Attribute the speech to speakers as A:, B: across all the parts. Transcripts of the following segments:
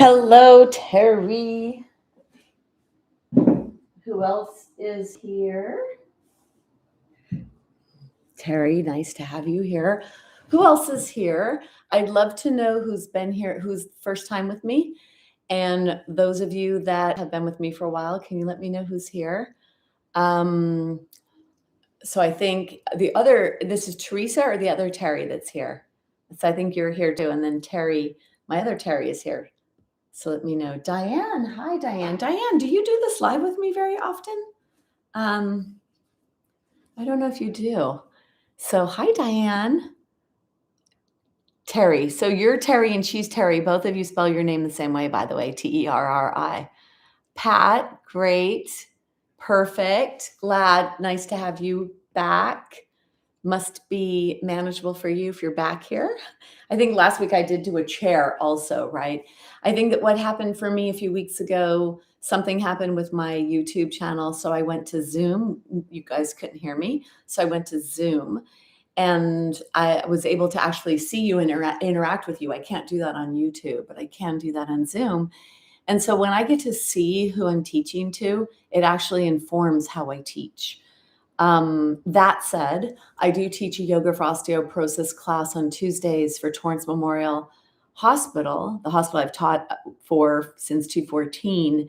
A: Hello, Terry. Who else is here? Terry, nice to have you here. Who else is here? I'd love to know who's been here, who's first time with me. And those of you that have been with me for a while, can you let me know who's here? So I think this is Teresa or the other Terry that's here. So I think you're here too. And then Terry, my other Terry is here. So let me know. Diane, hi, Diane. Diane, do you do this live with me very often? I don't know if you do. So hi, Diane. Terry. So you're Terry and she's Terry. Both of you spell your name the same way, by the way, Terri. Pat, great. Perfect. Glad. Nice to have you back. Must be manageable for you if you're back here. I think last week I did do a chair also, right? I think that what happened for me a few weeks ago, something happened with my YouTube channel. So I went to Zoom. You guys couldn't hear me. So I went to Zoom and I was able to actually see you and interact with you. I can't do that on YouTube, but I can do that on Zoom. And so when I get to see who I'm teaching to, it actually informs how I teach. That said, I do teach a yoga for osteoporosis class on Tuesdays for Torrance Memorial Hospital, the hospital I've taught for since 2014.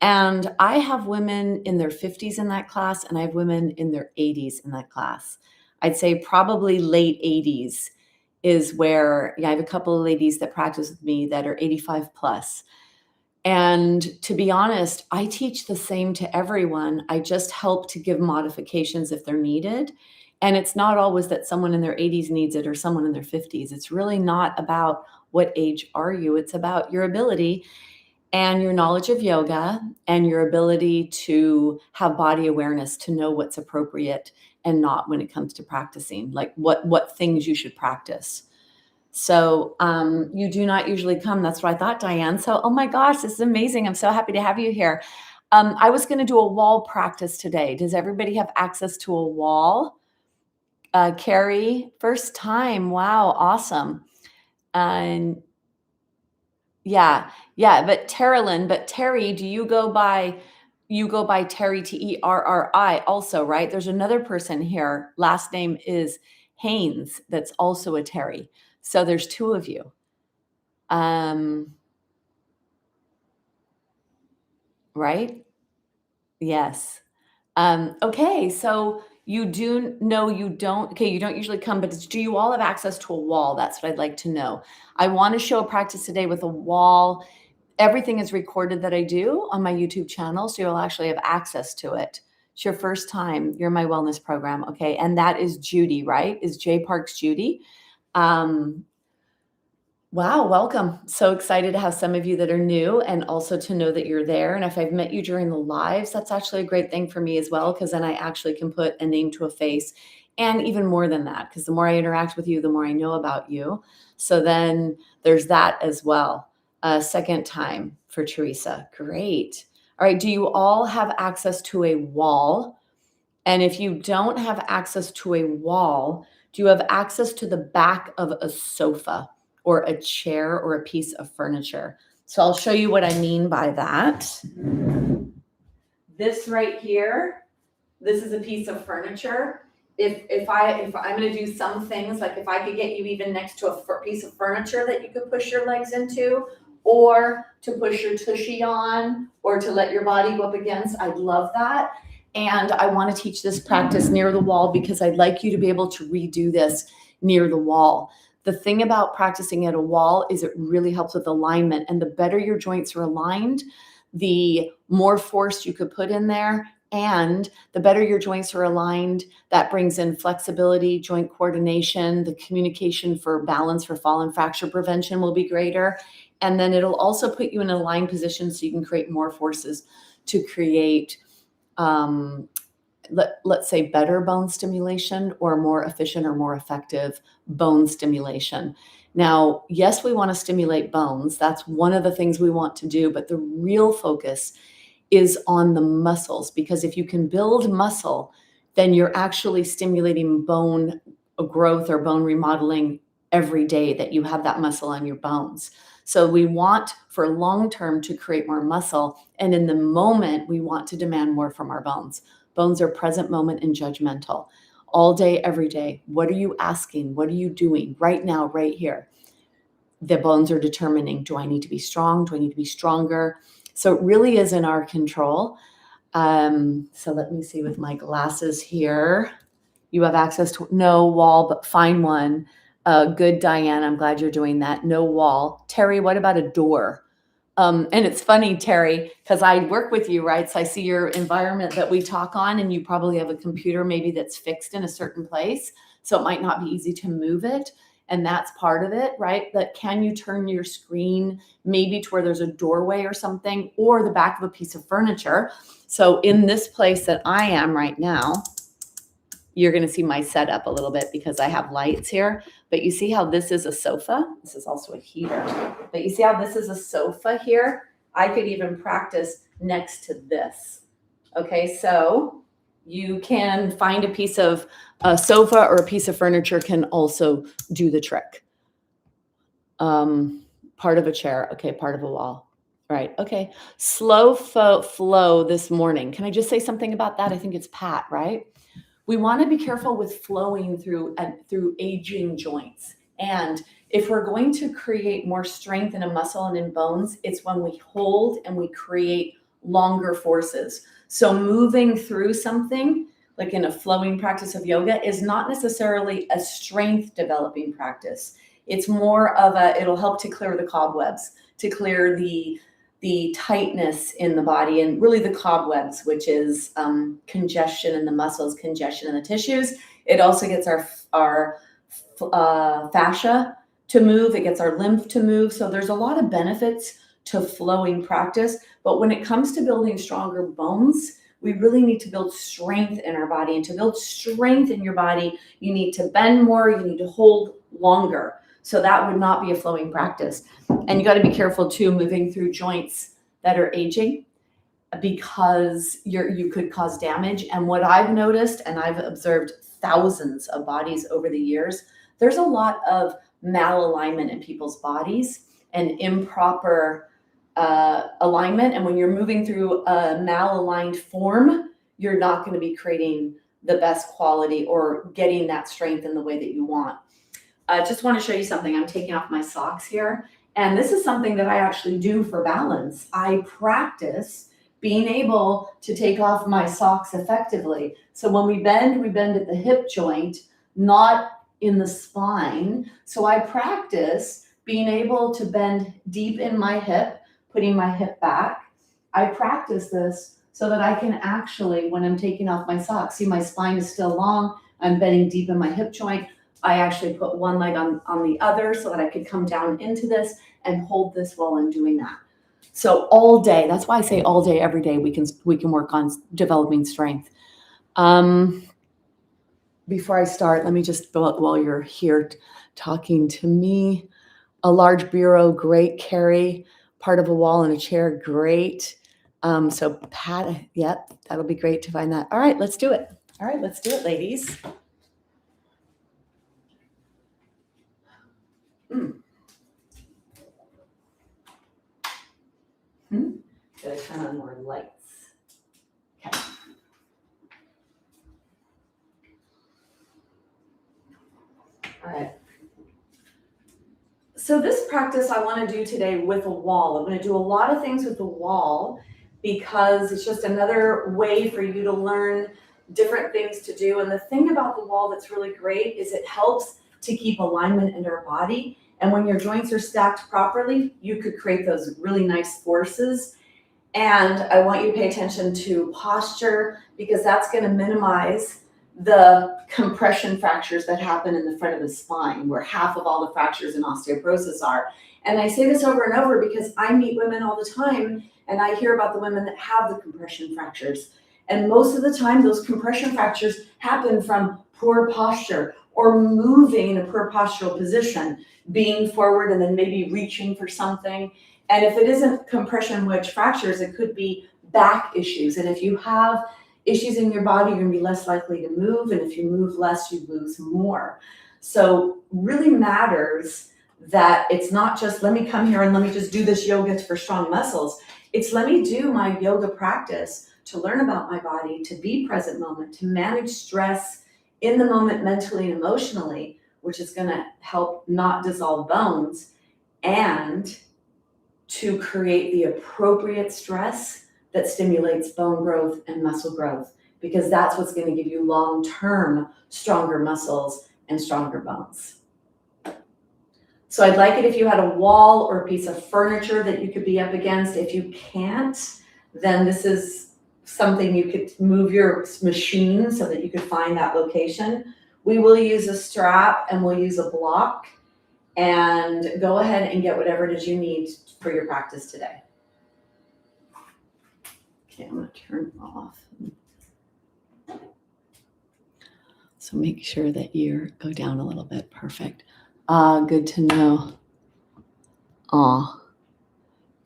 A: And I have women in their 50s in that class, and I have women in their 80s in that class. I'd say probably late 80s is where I have a couple of ladies that practice with me that are 85 plus. And to be honest, I teach the same to everyone. I just help to give modifications if they're needed. And it's not always that someone in their 80s needs it or someone in their 50s. It's really not about what age are you. It's about your ability and your knowledge of yoga and your ability to have body awareness to know what's appropriate and not when it comes to practicing, like what things you should practice. So you do not usually come. That's what I thought, Diane. So, oh my gosh, this is amazing. I'm so happy to have you here. I was going to do a wall practice today. Does everybody have access to a wall? Carrie, first time. Wow, awesome. And yeah. But Terry, do you go by Terry, Terri also, right? There's another person here. Last name is Haynes. That's also a Terry. So there's two of you. Right? Yes. Okay. So you don't usually come, but do you all have access to a wall? That's what I'd like to know. I want to show a practice today with a wall. Everything is recorded that I do on my YouTube channel. So you'll actually have access to it. It's your first time. You're in my wellness program. Okay. And that is Judy, right? Is J Parks Judy? Wow, welcome. So excited to have some of you that are new and also to know that you're there. And if I've met you during the lives, that's actually a great thing for me as well, because then I actually can put a name to a face. And even more than that, because the more I interact with you, the more I know about you. So then there's that as well. Second time for Teresa. Great. All right. Do you all have access to a wall? And if you don't have access to a wall, do you have access to the back of a sofa or a chair or a piece of furniture? So I'll show you what I mean by that. This right here, this is a piece of furniture. If I'm going to do some things, like if I could get you even next to a piece of furniture that you could push your legs into, or to push your tushy on, or to let your body go up against, I'd love that. And I want to teach this practice near the wall because I'd like you to be able to redo this near the wall. The thing about practicing at a wall is it really helps with alignment. And the better your joints are aligned, the more force you could put in there. And the better your joints are aligned, that brings in flexibility, joint coordination, the communication for balance, for fall and fracture prevention will be greater. And then it'll also put you in an aligned position so you can create more forces to create let's say better bone stimulation or more efficient or more effective bone stimulation. Now, yes, we want to stimulate bones. That's one of the things we want to do, but the real focus is on the muscles, because if you can build muscle, then you're actually stimulating bone growth or bone remodeling every day that you have that muscle on your bones. So we want for long term to create more muscle. And in the moment, we want to demand more from our bones. Bones are present moment and judgmental. All day, every day. What are you asking? What are you doing right now, right here? The bones are determining, do I need to be strong? Do I need to be stronger? So it really is in our control. So let me see with my glasses here. You have access to no wall, but find one. Good, Diane. I'm glad you're doing that. No wall. Terry, what about a door? And it's funny, Terry, because I work with you, right? So I see your environment that we talk on, and you probably have a computer maybe that's fixed in a certain place. So it might not be easy to move it. And that's part of it, right? But can you turn your screen maybe to where there's a doorway or something, or the back of a piece of furniture? So in this place that I am right now, you're going to see my setup a little bit because I have lights here, but you see how this is a sofa? This is also a heater, but you see how this is a sofa here? I could even practice next to this. Okay, so you can find a piece of a sofa or a piece of furniture can also do the trick. Part of a chair, okay, part of a wall. Right, okay. Slow flow this morning. Can I just say something about that? I think it's Pat, right? We want to be careful with flowing through aging joints. And if we're going to create more strength in a muscle and in bones, it's when we hold and we create longer forces. So moving through something, like in a flowing practice of yoga, is not necessarily a strength developing practice. It's more of it'll help to clear the cobwebs, to clear the tightness in the body, and really the cobwebs, which is congestion in the muscles, congestion in the tissues. It also gets our fascia to move. It gets our lymph to move. So there's a lot of benefits to flowing practice. But when it comes to building stronger bones, we really need to build strength in our body. And to build strength in your body, you need to bend more, you need to hold longer. So that would not be a flowing practice. And you got to be careful too, moving through joints that are aging, because you could cause damage. And what I've noticed, and I've observed thousands of bodies over the years, there's a lot of malalignment in people's bodies and improper alignment. And when you're moving through a malaligned form, you're not going to be creating the best quality or getting that strength in the way that you want. I just want to show you something. I'm taking off my socks here. And this is something that I actually do for balance. I practice being able to take off my socks effectively. So when we bend at the hip joint, not in the spine. So I practice being able to bend deep in my hip, putting my hip back. I practice this so that I can actually, when I'm taking off my socks, see my spine is still long, I'm bending deep in my hip joint. I actually put one leg on the other so that I could come down into this and hold this while I'm doing that. So all day, that's why I say all day, every day, we can work on developing strength. Before I start, let me just, while you're here talking to me, a large bureau, great. Carry, part of a wall and a chair, great. So Pat, yep, that'll be great to find that. All right, let's do it. All right, let's do it, ladies. Gotta turn on more lights. Okay. All right. So this practice I want to do today with a wall. I'm going to do a lot of things with the wall because it's just another way for you to learn different things to do. And the thing about the wall that's really great is it helps to keep alignment in our body. And when your joints are stacked properly, you could create those really nice forces. And I want you to pay attention to posture because that's going to minimize the compression fractures that happen in the front of the spine, where half of all the fractures in osteoporosis are. And I say this over and over because I meet women all the time and I hear about the women that have the compression fractures. And most of the time, those compression fractures happen from poor posture or moving in a poor postural position, being forward and then maybe reaching for something. And if it isn't compression wedge fractures, it could be back issues. And if you have issues in your body, you're going to be less likely to move. And if you move less, you lose more. So really matters that it's not just let me come here and let me just do this yoga for strong muscles. It's let me do my yoga practice to learn about my body, to be present moment, to manage stress in the moment mentally and emotionally, which is going to help not dissolve bones, and to create the appropriate stress that stimulates bone growth and muscle growth, because that's what's going to give you long-term stronger muscles and stronger bones. So I'd like it if you had a wall or a piece of furniture that you could be up against. If you can't, then this is something you could move your machine so that you could find that location. We will use a strap and we'll use a block, and go ahead and get whatever it is you need for your practice today. Okay, I'm going to turn it off. So make sure that you go down a little bit. Perfect. Good to know.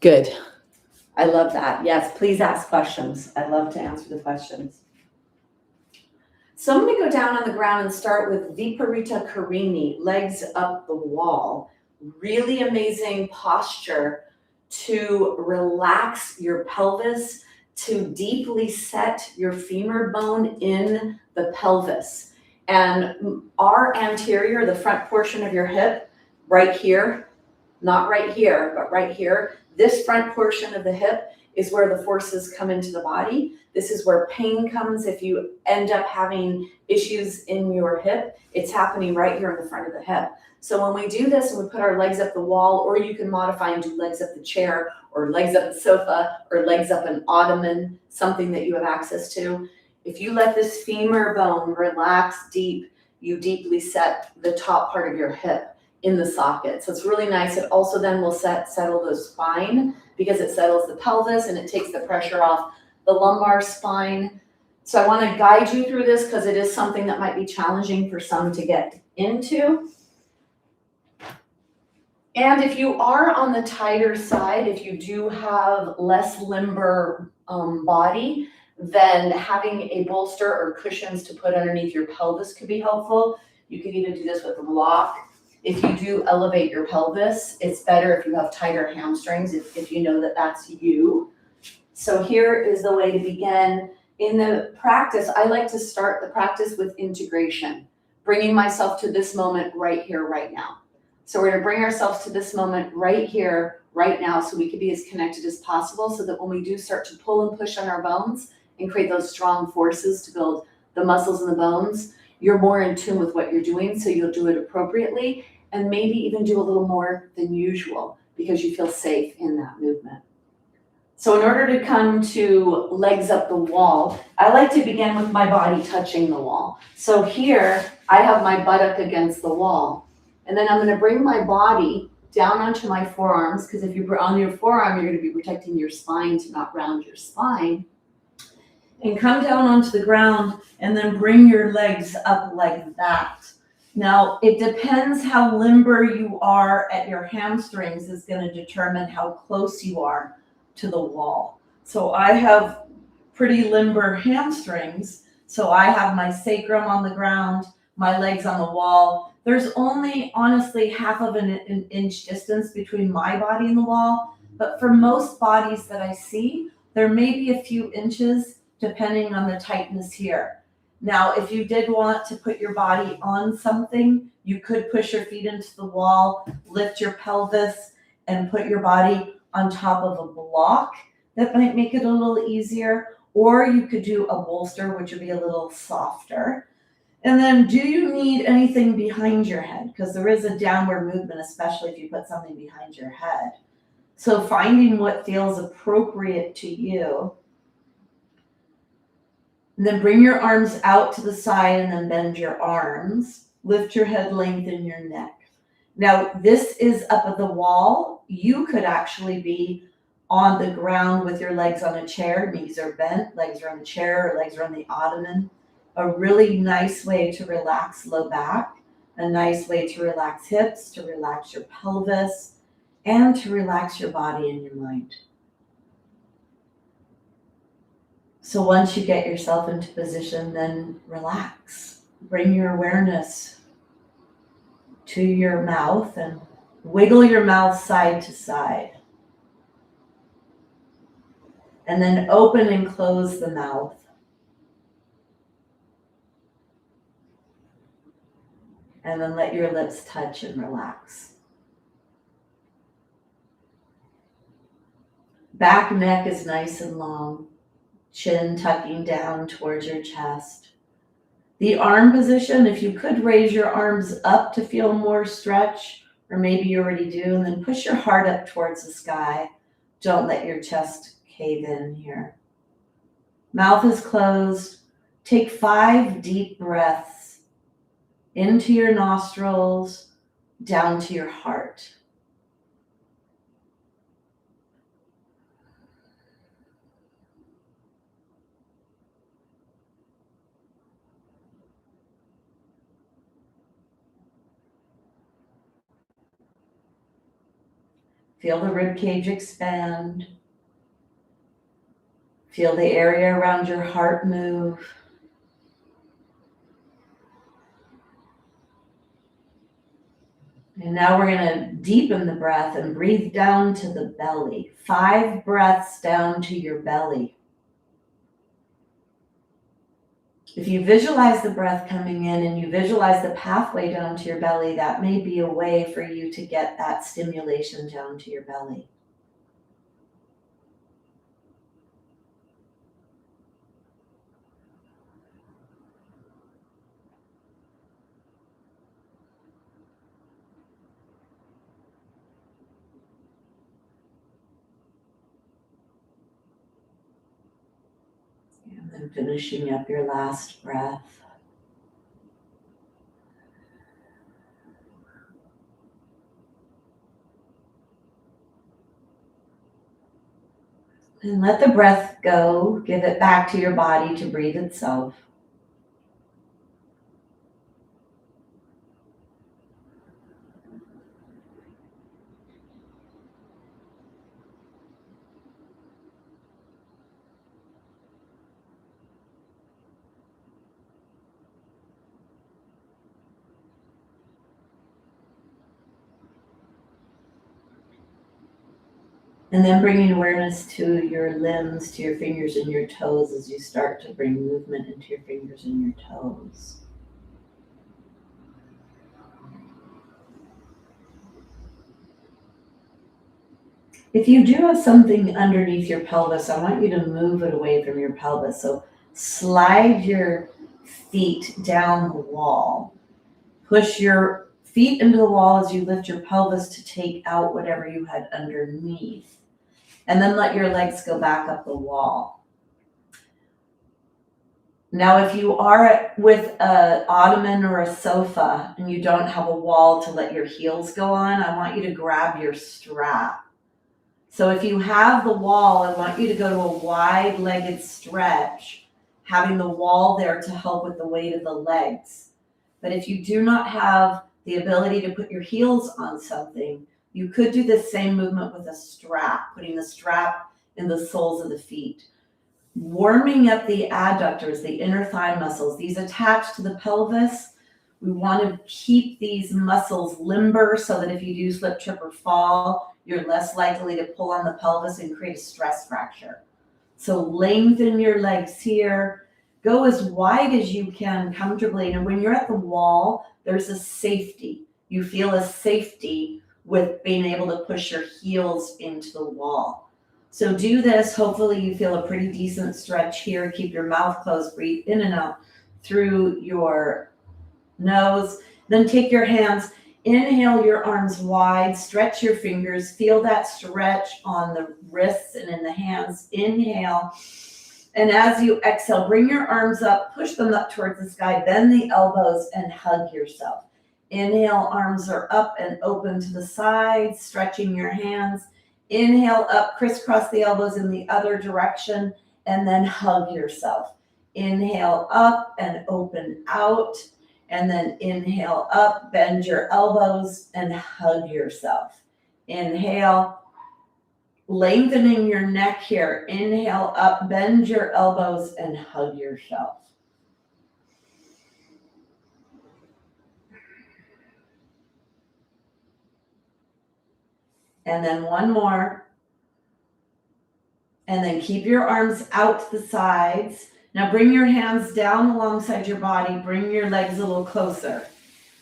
A: Good. I love that. Yes, please ask questions. I love to answer the questions. So I'm going to go down on the ground and start with Viparita Karini, legs up the wall. Really amazing posture to relax your pelvis, to deeply set your femur bone in the pelvis. And our anterior, the front portion of your hip, right here, not right here, but right here, this front portion of the hip is where the forces come into the body. This is where pain comes. If you end up having issues in your hip, it's happening right here in the front of the hip. So when we do this and we put our legs up the wall, or you can modify and do legs up the chair, or legs up the sofa, or legs up an ottoman, something that you have access to. If you let this femur bone relax deep, you deeply set the top part of your hip in the socket. So it's really nice. It also then will settle the spine, because it settles the pelvis and it takes the pressure off the lumbar spine. So I want to guide you through this because it is something that might be challenging for some to get into. And if you are on the tighter side, if you do have less limber body, then having a bolster or cushions to put underneath your pelvis could be helpful. You could even do this with a block. If you do elevate your pelvis, it's better if you have tighter hamstrings, if you know that that's you. So here is the way to begin. In the practice, I like to start the practice with integration, bringing myself to this moment right here, right now. So we're going to bring ourselves to this moment right here, right now, so we can be as connected as possible, so that when we do start to pull and push on our bones and create those strong forces to build the muscles and the bones, you're more in tune with what you're doing, so you'll do it appropriately, and maybe even do a little more than usual because you feel safe in that movement. So in order to come to legs up the wall, I like to begin with my body touching the wall. So here, I have my buttock against the wall. And then I'm going to bring my body down onto my forearms, because if you're on your forearm, you're going to be protecting your spine to not round your spine. And come down onto the ground and then bring your legs up like that. Now, it depends how limber you are at your hamstrings is going to determine how close you are to the wall. So I have pretty limber hamstrings, so I have my sacrum on the ground, my legs on the wall. There's only, honestly, half of an inch distance between my body and the wall, but for most bodies that I see, there may be a few inches depending on the tightness here. Now, if you did want to put your body on something, you could push your feet into the wall, lift your pelvis, and put your body on top of a block. That might make it a little easier. Or you could do a bolster, which would be a little softer. And then, do you need anything behind your head? Because there is a downward movement, especially if you put something behind your head. So finding what feels appropriate to you. And then bring your arms out to the side and then bend your arms. Lift your head, lengthen your neck. Now, this is up at the wall. You could actually be on the ground with your legs on a chair. Knees are bent, legs are on the chair, or legs are on the ottoman. A really nice way to relax low back, a nice way to relax hips, to relax your pelvis, and to relax your body and your mind. So once you get yourself into position, then relax. Bring your awareness to your mouth and wiggle your mouth side to side. And then open and close the mouth. And then let your lips touch and relax. Back neck is nice and long. Chin tucking down towards your chest. The arm position, if you could raise your arms up to feel more stretch, or maybe you already do, and then push your heart up towards the sky. Don't let your chest cave in here. Mouth is closed. Take 5 deep breaths into your nostrils, down to your heart. Feel the rib cage expand. Feel the area around your heart move. And now we're going to deepen the breath and breathe down to the belly. 5 breaths down to your belly. If you visualize the breath coming in and you visualize the pathway down to your belly, that may be a way for you to get that stimulation down to your belly. And then finishing up your last breath. And let the breath go. Give it back to your body to breathe itself. And then bringing awareness to your limbs, to your fingers and your toes as you start to bring movement into your fingers and your toes. If you do have something underneath your pelvis, I want you to move it away from your pelvis. So slide your feet down the wall. Push your feet into the wall as you lift your pelvis to take out whatever you had underneath. And then let your legs go back up the wall. Now, if you are with an ottoman or a sofa and you don't have a wall to let your heels go on, I want you to grab your strap. So if you have the wall, I want you to go to a wide-legged stretch, having the wall there to help with the weight of the legs. But if you do not have the ability to put your heels on something, you could do the same movement with a strap, putting the strap in the soles of the feet. Warming up the adductors, the inner thigh muscles, these attach to the pelvis. We want to keep these muscles limber so that if you do slip, trip, or fall, you're less likely to pull on the pelvis and create a stress fracture. So lengthen your legs here. Go as wide as you can comfortably. And when you're at the wall, there's a safety. You feel a safety with being able to push your heels into the wall. So do this. Hopefully you feel a pretty decent stretch here. Keep your mouth closed. Breathe in and out through your nose. Then take your hands. Inhale your arms wide. Stretch your fingers. Feel that stretch on the wrists and in the hands. Inhale. And as you exhale, bring your arms up. Push them up towards the sky. Bend the elbows and hug yourself. Inhale, arms are up and open to the side, stretching your hands. Inhale up, crisscross the elbows in the other direction, and then hug yourself. Inhale up and open out, and then inhale up, bend your elbows and hug yourself. Inhale, lengthening your neck here. Inhale up, bend your elbows and hug yourself. And then one more. And then keep your arms out to the sides. Now bring your hands down alongside your body. Bring your legs a little closer.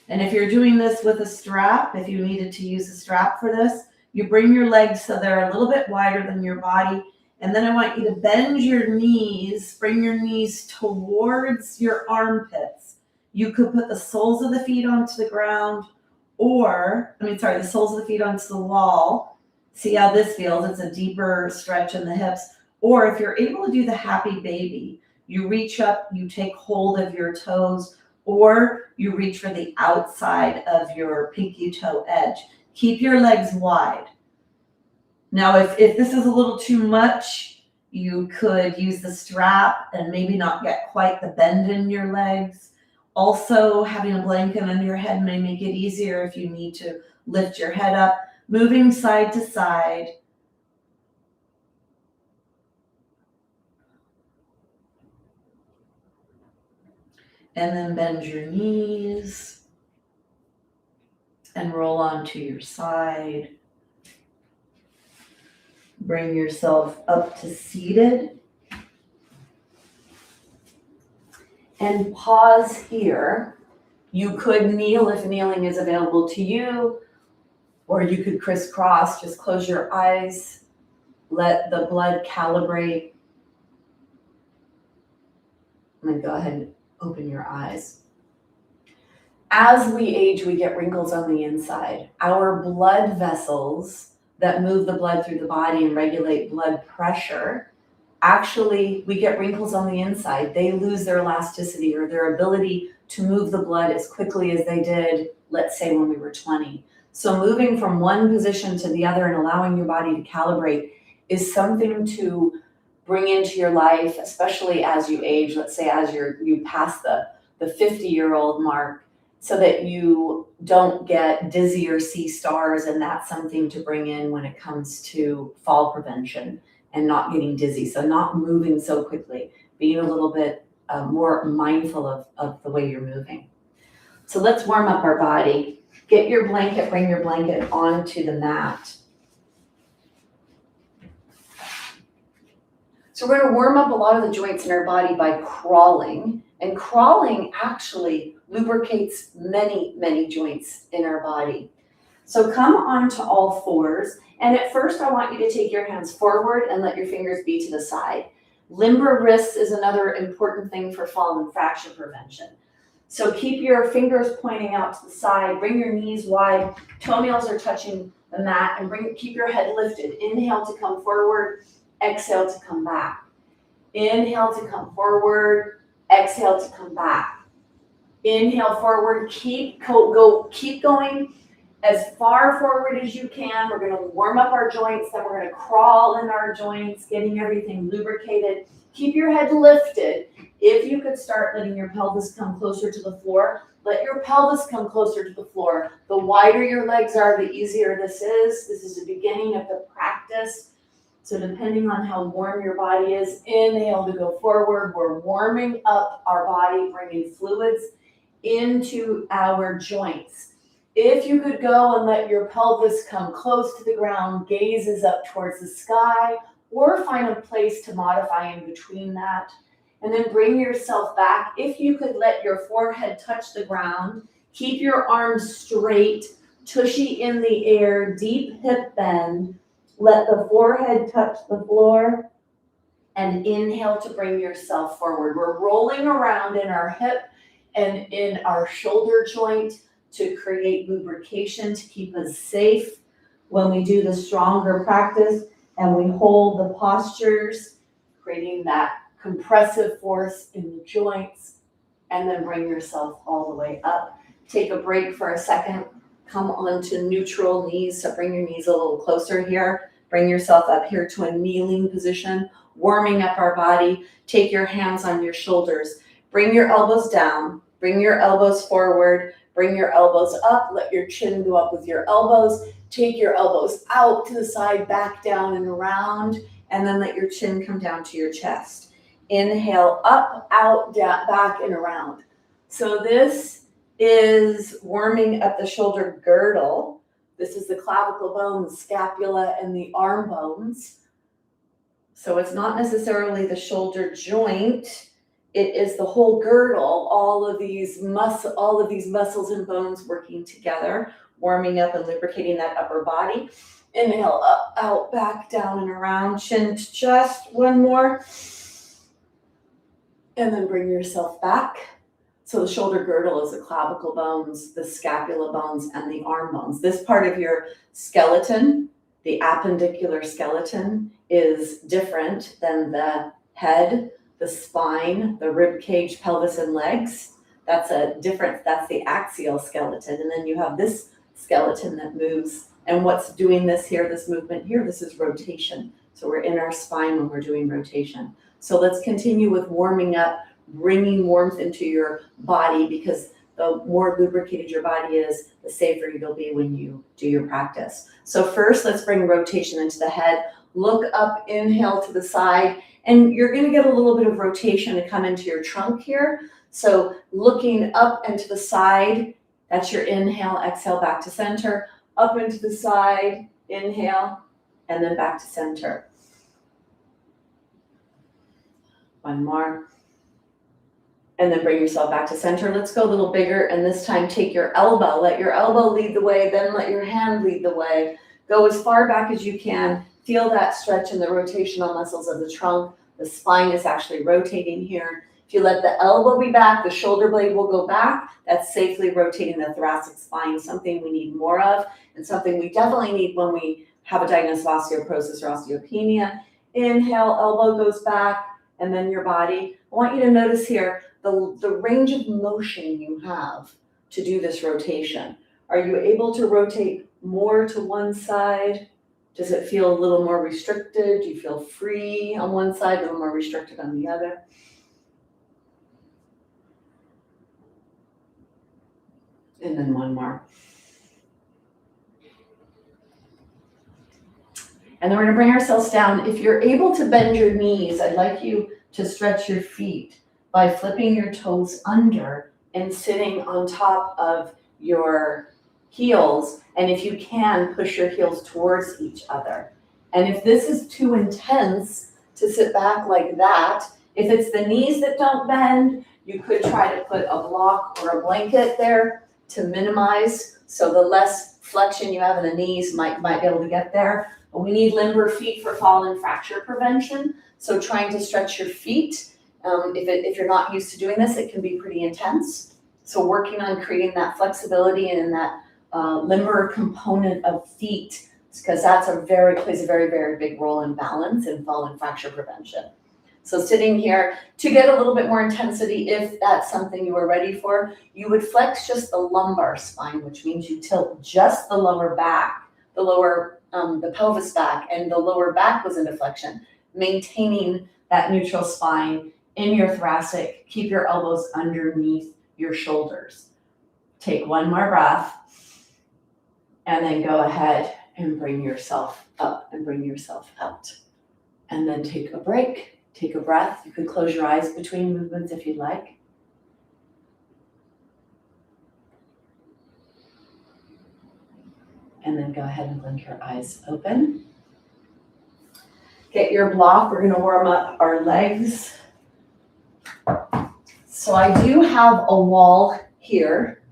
A: And if you're doing this with a strap, if you needed to use a strap for this, you bring your legs so they're a little bit wider than your body. And then I want you to bend your knees, bring your knees towards your armpits. You could put the soles of the feet onto the ground the soles of the feet onto the wall. See how this feels? It's a deeper stretch in the hips. Or if you're able to do the happy baby, you reach up, you take hold of your toes, or you reach for the outside of your pinky toe edge. Keep your legs wide. Now, if this is a little too much, you could use the strap and maybe not get quite the bend in your legs. Also, having a blanket under your head may make it easier if you need to lift your head up. Moving side to side. And then bend your knees and roll onto your side. Bring yourself up to seated. And pause here. You could kneel if kneeling is available to you, or you could crisscross. Just close your eyes. Let the blood calibrate. And then go ahead and open your eyes. As we age, we get wrinkles on the inside. Our blood vessels that move the blood through the body and regulate blood pressure, actually, we get wrinkles on the inside. They lose their elasticity or their ability to move the blood as quickly as they did, let's say, when we were 20. So moving from one position to the other and allowing your body to calibrate is something to bring into your life, especially as you age. Let's say as you pass the 50-year-old mark, so that you don't get dizzy or see stars. And that's something to bring in when it comes to fall prevention and not getting dizzy. So not moving so quickly, being a little bit more mindful of the way you're moving. So let's warm up our body. Get your blanket, bring your blanket onto the mat. So we're going to warm up a lot of the joints in our body by crawling. And crawling actually lubricates many, many joints in our body. So come onto all fours. And at first, I want you to take your hands forward and let your fingers be to the side. Limber wrists is another important thing for fall and fracture prevention. So keep your fingers pointing out to the side. Bring your knees wide. Toenails are touching the mat. And keep your head lifted. Inhale to come forward. Exhale to come back. Inhale to come forward. Exhale to come back. Inhale forward. Keep going as far forward as you can. We're going to warm up our joints. Then we're going to crawl in our joints, getting everything lubricated. Keep your head lifted. If you could start letting your pelvis come closer to the floor, let your pelvis come closer to the floor. The wider your legs are, the easier this is. This is the beginning of the practice. So depending on how warm your body is, inhale to go forward. We're warming up our body, bringing fluids into our joints. If you could go and let your pelvis come close to the ground, gazes up towards the sky, or find a place to modify in between that. And then bring yourself back. If you could let your forehead touch the ground, keep your arms straight, tushy in the air, deep hip bend. Let the forehead touch the floor and inhale to bring yourself forward. We're rolling around in our hip and in our shoulder joint to create lubrication to keep us safe when we do the stronger practice, and we hold the postures, creating that compressive force in the joints, and then bring yourself all the way up. Take a break for a second. Come onto neutral knees, so bring your knees a little closer here. Bring yourself up here to a kneeling position, warming up our body. Take your hands on your shoulders. Bring your elbows down. Bring your elbows forward. Bring your elbows up. Let your chin go up with your elbows. Take your elbows out to the side, back down and around, and then let your chin come down to your chest. Inhale, up, out, down, back, and around. So this is warming up the shoulder girdle This is the clavicle bone, the scapula, and the arm bones. So it's not necessarily the shoulder joint. It is the whole girdle, all of these muscles and bones working together, warming up and lubricating that upper body. Inhale, up, out, back, down, and around. Chin to chest. One more. And then bring yourself back. So the shoulder girdle is the clavicle bones, the scapula bones, and the arm bones. This part of your skeleton, the appendicular skeleton, is different than the head, the spine, the rib cage, pelvis, and legs. That's the axial skeleton. And then you have this skeleton that moves. And what's doing this movement here, this is rotation. So we're in our spine when we're doing rotation. So let's continue with warming up, bringing warmth into your body, because the more lubricated your body is, the safer you'll be when you do your practice. So first, let's bring rotation into the head. Look up, inhale to the side, and you're going to get a little bit of rotation to come into your trunk here. So looking up and to the side, that's your inhale, exhale, back to center. Up and to the side, inhale, and then back to center. One more. And then bring yourself back to center. Let's go a little bigger, and this time take your elbow. Let your elbow lead the way, then let your hand lead the way. Go as far back as you can. Feel that stretch in the rotational muscles of the trunk. The spine is actually rotating here. If you let the elbow be back, the shoulder blade will go back. That's safely rotating the thoracic spine, something we need more of, and something we definitely need when we have a diagnosis of osteoporosis or osteopenia. Inhale, elbow goes back, and then your body. I want you to notice here the range of motion you have to do this rotation. Are you able to rotate more to one side? Does it feel a little more restricted? Do you feel free on one side, a little more restricted on the other? And then one more. And then we're going to bring ourselves down. If you're able to bend your knees, I'd like you to stretch your feet by flipping your toes under and sitting on top of your heels. And if you can, push your heels towards each other. And if this is too intense to sit back like that, if it's the knees that don't bend, you could try to put a block or a blanket there to minimize. So the less flexion you have in the knees might be able to get there. But we need limber feet for fall and fracture prevention. So trying to stretch your feet, if you're not used to doing this, it can be pretty intense. So working on creating that flexibility and that limber component of feet, because plays a very, very big role in balance and fall and fracture prevention. So sitting here, to get a little bit more intensity, if that's something you are ready for, you would flex just the lumbar spine, which means you tilt just the lower back, the pelvis back, and the lower back goes into flexion, maintaining that neutral spine in your thoracic. Keep your elbows underneath your shoulders. Take one more breath, and then go ahead and bring yourself up and bring yourself out. And then take a break. Take a breath. You could close your eyes between movements if you'd like. And then go ahead and blink your eyes open. Get your block. We're going to warm up our legs. So I do have a wall here,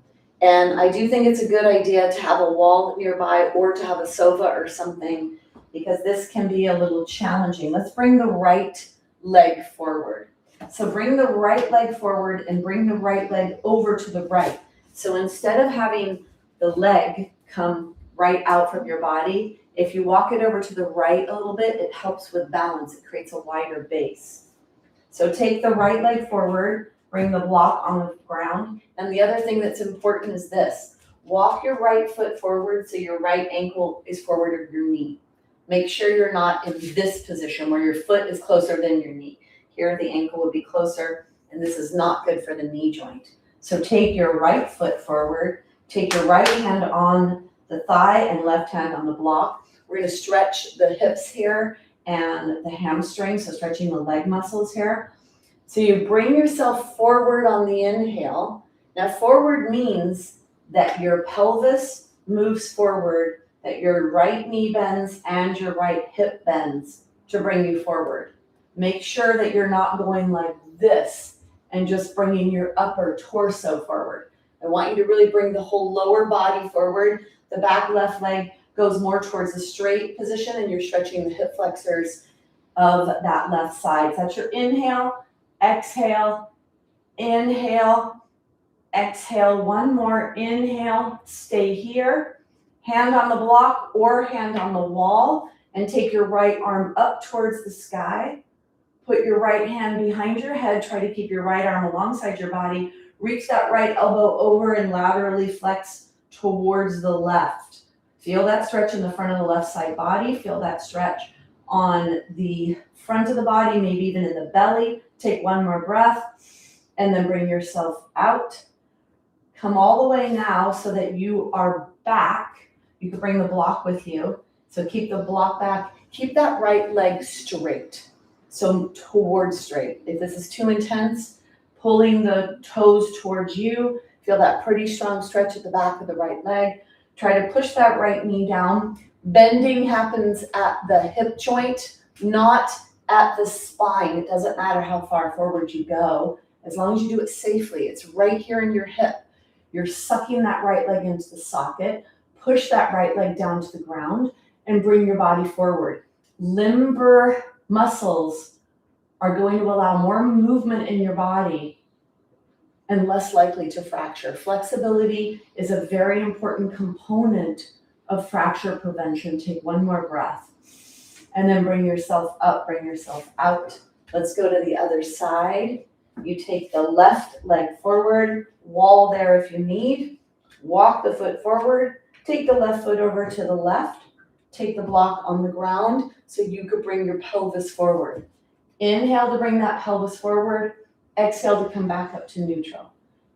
A: and I do think it's a good idea to have a wall nearby or to have a sofa or something, because this can be a little challenging. Let's bring the right leg forward. So bring the right leg forward and bring the right leg over to the right. So instead of having the leg come right out from your body, if you walk it over to the right a little bit, it helps with balance. It creates a wider base. So take the right leg forward, bring the block on the ground. And the other thing that's important is this. Walk your right foot forward so your right ankle is forward of your knee. Make sure you're not in this position where your foot is closer than your knee. Here, the ankle would be closer, and this is not good for the knee joint. So take your right foot forward, take your right hand on the thigh and left hand on the block. We're going to stretch the hips here and the hamstrings, so stretching the leg muscles here. So you bring yourself forward on the inhale. Now, forward means that your pelvis moves forward, that your right knee bends and your right hip bends to bring you forward. Make sure that you're not going like this and just bringing your upper torso forward. I want you to really bring the whole lower body forward. The back left leg goes more towards the straight position and you're stretching the hip flexors of that left side. So that's your inhale, exhale, inhale, exhale. One more, inhale, stay here. Hand on the block or hand on the wall and take your right arm up towards the sky. Put your right hand behind your head. Try to keep your right arm alongside your body. Reach that right elbow over and laterally flex towards the left. Feel that stretch in the front of the left side body. Feel that stretch on the front of the body, maybe even in the belly. Take one more breath and then bring yourself out. Come all the way now so that you are back. You can bring the block with you. So keep the block back. Keep that right leg straight. So towards straight. If this is too intense, pulling the toes towards you. Feel that pretty strong stretch at the back of the right leg. Try to push that right knee down. Bending happens at the hip joint, not at the spine. It doesn't matter how far forward you go, as long as you do it safely. It's right here in your hip. You're sucking that right leg into the socket. Push that right leg down to the ground and bring your body forward. Limber muscles are going to allow more movement in your body and less likely to fracture. Flexibility is a very important component of fracture prevention. Take one more breath and then bring yourself up, bring yourself out. Let's go to the other side. You take the left leg forward, wall there if you need. Walk the foot forward. Take the left foot over to the left. Take the block on the ground so you could bring your pelvis forward. Inhale to bring that pelvis forward. Exhale to come back up to neutral.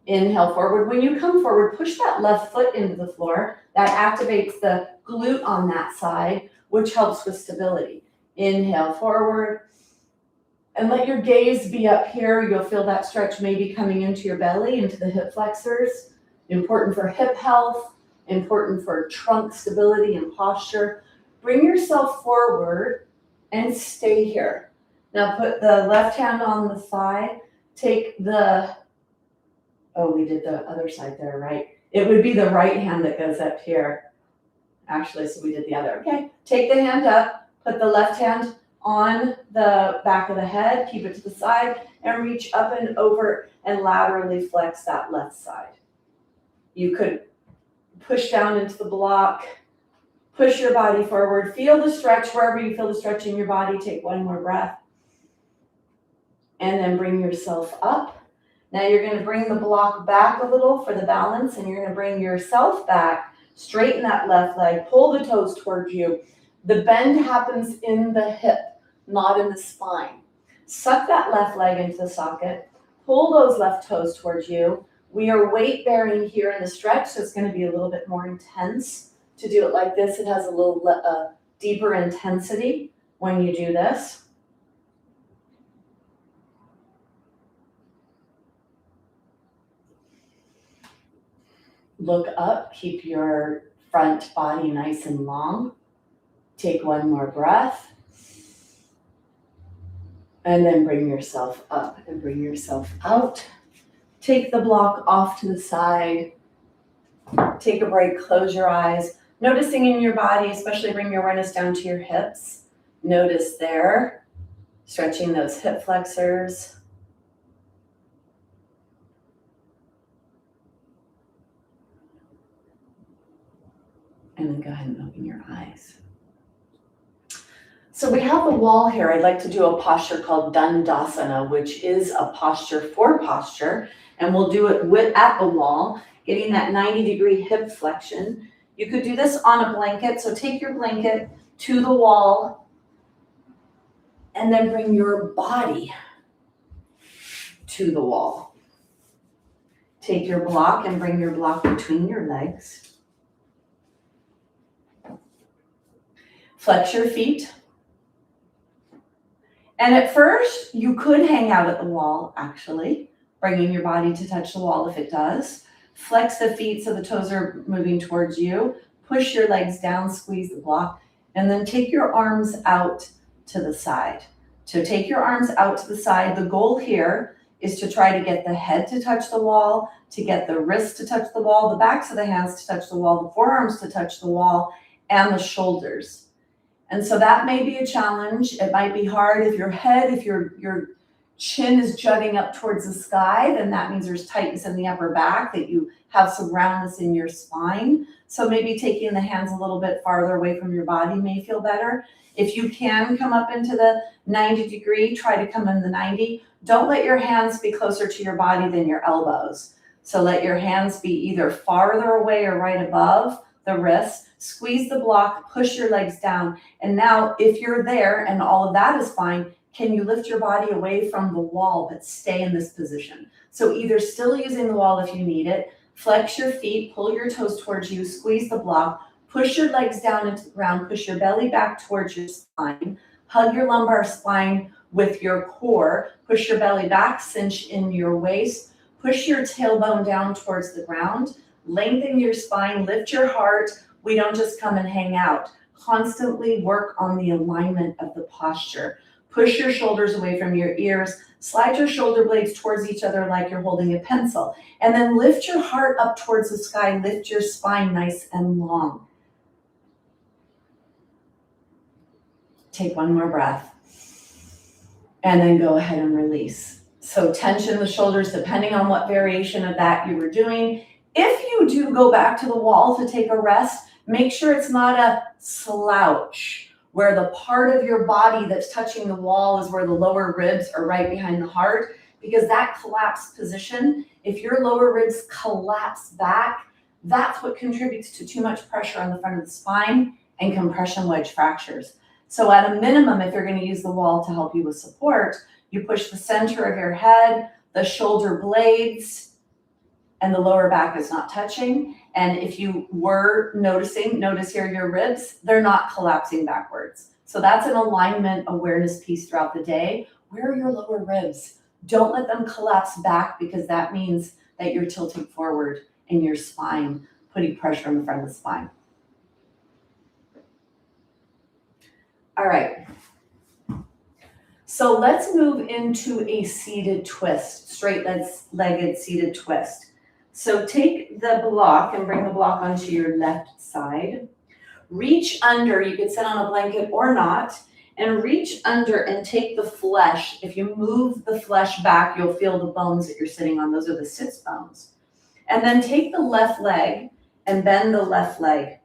A: Inhale forward. When you come forward, push that left foot into the floor. That activates the glute on that side, which helps with stability. Inhale forward. And let your gaze be up here. You'll feel that stretch maybe coming into your belly, into the hip flexors. Important for hip health, important for trunk stability and posture. Bring yourself forward and stay here. Now put the left hand on the thigh. Take the, we did the other side there, right? It would be the right hand that goes up here. Actually, so we did the other. Okay, take the hand up, put the left hand on the back of the head, keep it to the side, and reach up and over and laterally flex that left side. You could push down into the block, push your body forward, feel the stretch wherever you feel the stretch in your body. Take one more breath. And then bring yourself up. Now you're going to bring the block back a little for the balance, and you're going to bring yourself back, straighten that left leg, pull the toes towards you. The bend happens in the hip, not in the spine. Suck that left leg into the socket, pull those left toes towards you. We are weight bearing here in the stretch, so it's going to be a little bit more intense to do it like this. It has a little deeper intensity when you do this. Look up, keep your front body nice and long. Take one more breath. And then bring yourself up and bring yourself out. Take the block off to the side. Take a break, close your eyes. Noticing in your body, especially bring your awareness down to your hips. Notice there, stretching those hip flexors. And then go ahead and open your eyes. So we have a wall here. I'd like to do a posture called Dandasana, which is a posture for posture. And we'll do it at the wall, getting that 90-degree hip flexion. You could do this on a blanket. So take your blanket to the wall and then bring your body to the wall. Take your block and bring your block between your legs. Flex your feet. And at first, you could hang out at the wall, actually, bringing your body to touch the wall if it does. Flex the feet so the toes are moving towards you. Push your legs down, squeeze the block, and then take your arms out to the side. So take your arms out to the side. The goal here is to try to get the head to touch the wall, to get the wrists to touch the wall, the backs of the hands to touch the wall, the forearms to touch the wall, and the shoulders. And so that may be a challenge. It might be hard if your chin is jutting up towards the sky, then that means there's tightness in the upper back, that you have some roundness in your spine. So maybe taking the hands a little bit farther away from your body may feel better. If you can come up into the 90 degree, try to come in the 90. Don't let your hands be closer to your body than your elbows. So let your hands be either farther away or right above the wrists. Squeeze the block, push your legs down. And now if you're there and all of that is fine, can you lift your body away from the wall but stay in this position? So either still using the wall if you need it, flex your feet, pull your toes towards you, squeeze the block, push your legs down into the ground, push your belly back towards your spine, hug your lumbar spine with your core, push your belly back, cinch in your waist, push your tailbone down towards the ground, lengthen your spine, lift your heart. We don't just come and hang out. Constantly work on the alignment of the posture. Push your shoulders away from your ears, slide your shoulder blades towards each other like you're holding a pencil, and then lift your heart up towards the sky, lift your spine nice and long. Take one more breath, and then go ahead and release. So tension the shoulders, depending on what variation of that you were doing. If you do go back to the wall to take a rest, make sure it's not a slouch, where the part of your body that's touching the wall is where the lower ribs are right behind the heart, because that collapsed position, if your lower ribs collapse back, that's what contributes to too much pressure on the front of the spine and compression wedge fractures. So at a minimum, if you're going to use the wall to help you with support, you push the center of your head, the shoulder blades, and the lower back is not touching. And if you were notice here your ribs, they're not collapsing backwards. So that's an alignment awareness piece throughout the day. Where are your lower ribs? Don't let them collapse back, because that means that you're tilting forward in your spine, putting pressure on the front of the spine. All right. So let's move into a seated twist, straight-legged seated twist. So take the block and bring the block onto your left side. Reach under, you could sit on a blanket or not, and reach under and take the flesh. If you move the flesh back, you'll feel the bones that you're sitting on. Those are the sits bones. And then take the left leg and bend the left leg.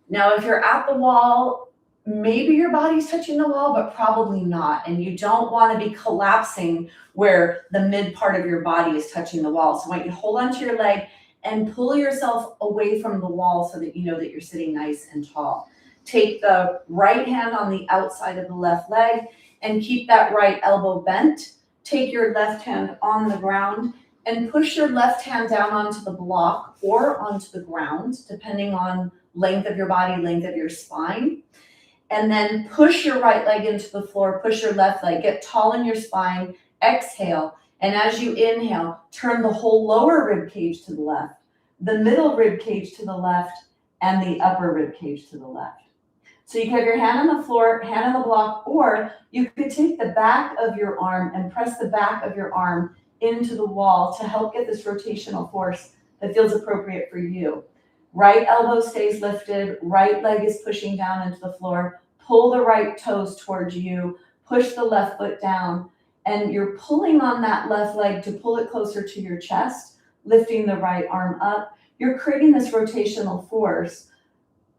A: Now, if you're at the wall, maybe your body's touching the wall, but probably not. And you don't want to be collapsing where the mid part of your body is touching the wall. So I want you to hold onto your leg and pull yourself away from the wall so that you know that you're sitting nice and tall. Take the right hand on the outside of the left leg and keep that right elbow bent. Take your left hand on the ground and push your left hand down onto the block or onto the ground, depending on length of your body, length of your spine. And then push your right leg into the floor, push your left leg, get tall in your spine, exhale. And as you inhale, turn the whole lower rib cage to the left, the middle rib cage to the left, and the upper rib cage to the left. So you can have your hand on the floor, hand on the block, or you could take the back of your arm and press the back of your arm into the wall to help get this rotational force that feels appropriate for you. Right elbow stays lifted, right leg is pushing down into the floor. Pull the right toes towards you, push the left foot down, and you're pulling on that left leg to pull it closer to your chest, lifting the right arm up. You're creating this rotational force,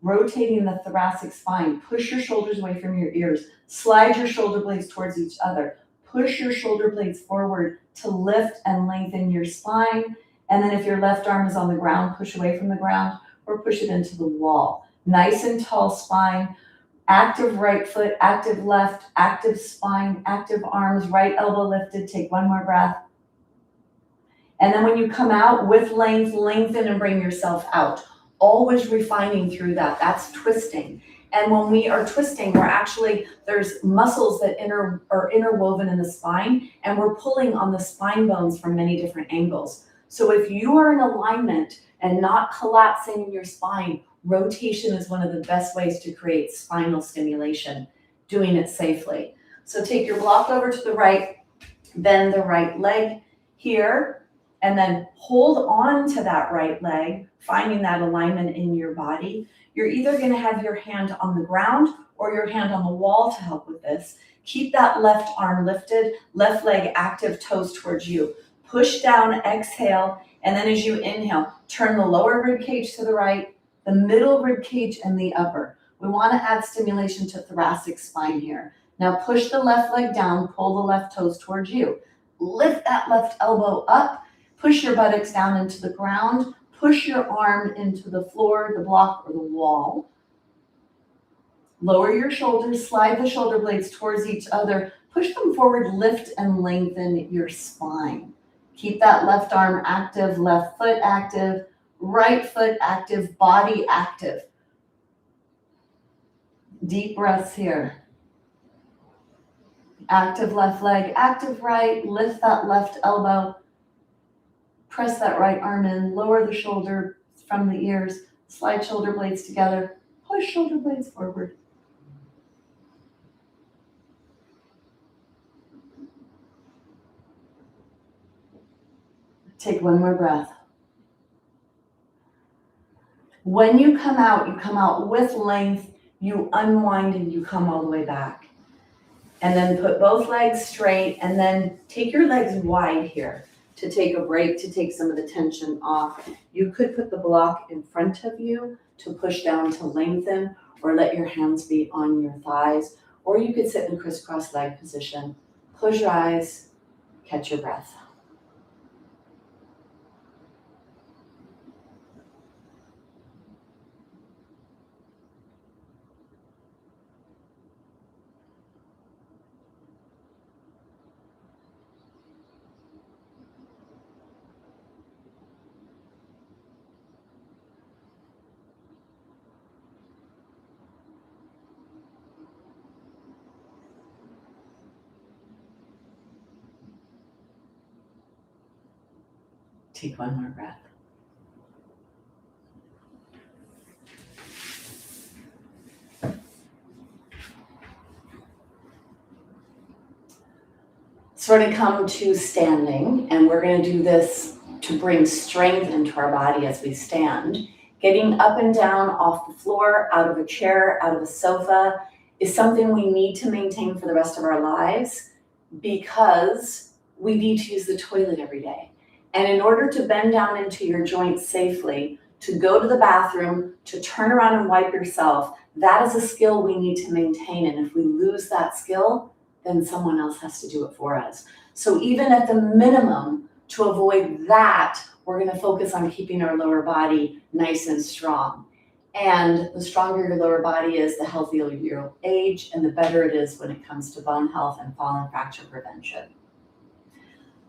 A: rotating the thoracic spine. Push your shoulders away from your ears. Slide your shoulder blades towards each other. Push your shoulder blades forward to lift and lengthen your spine. And then if your left arm is on the ground, push away from the ground or push it into the wall. Nice and tall spine. Active right foot, active left, active spine, active arms, right elbow lifted. Take one more breath. And then when you come out with length, lengthen and bring yourself out. Always refining through that. That's twisting. And when we are twisting, there's muscles that are interwoven in the spine, and we're pulling on the spine bones from many different angles. So if you are in alignment and not collapsing in your spine, rotation is one of the best ways to create spinal stimulation, doing it safely. So take your block over to the right, bend the right leg here, and then hold on to that right leg, finding that alignment in your body. You're either going to have your hand on the ground or your hand on the wall to help with this. Keep that left arm lifted, left leg active, toes towards you. Push down, exhale, and then as you inhale, turn the lower rib cage to the right, the middle rib cage, and the upper. We want to add stimulation to thoracic spine here. Now push the left leg down, pull the left toes towards you. Lift that left elbow up, push your buttocks down into the ground, push your arm into the floor, the block, or the wall. Lower your shoulders, slide the shoulder blades towards each other, push them forward, lift and lengthen your spine. Keep that left arm active, left foot active, right foot active, body active. Deep breaths here. Active left leg, active right, lift that left elbow, press that right arm in, lower the shoulder from the ears, slide shoulder blades together, push shoulder blades forward. Take one more breath. When you come out with length, you unwind and you come all the way back. And then put both legs straight and then take your legs wide here to take a break, to take some of the tension off. You could put the block in front of you to push down to lengthen, or let your hands be on your thighs, or you could sit in crisscross leg position. Close your eyes, catch your breath. Take one more breath. So we're going to come to standing, and we're going to do this to bring strength into our body as we stand. Getting up and down off the floor, out of a chair, out of a sofa is something we need to maintain for the rest of our lives because we need to use the toilet every day. And in order to bend down into your joints safely, to go to the bathroom, to turn around and wipe yourself, that is a skill we need to maintain. And if we lose that skill, then someone else has to do it for us. So even at the minimum, to avoid that, we're going to focus on keeping our lower body nice and strong. And the stronger your lower body is, the healthier you'll age, and the better it is when it comes to bone health and fall and fracture prevention.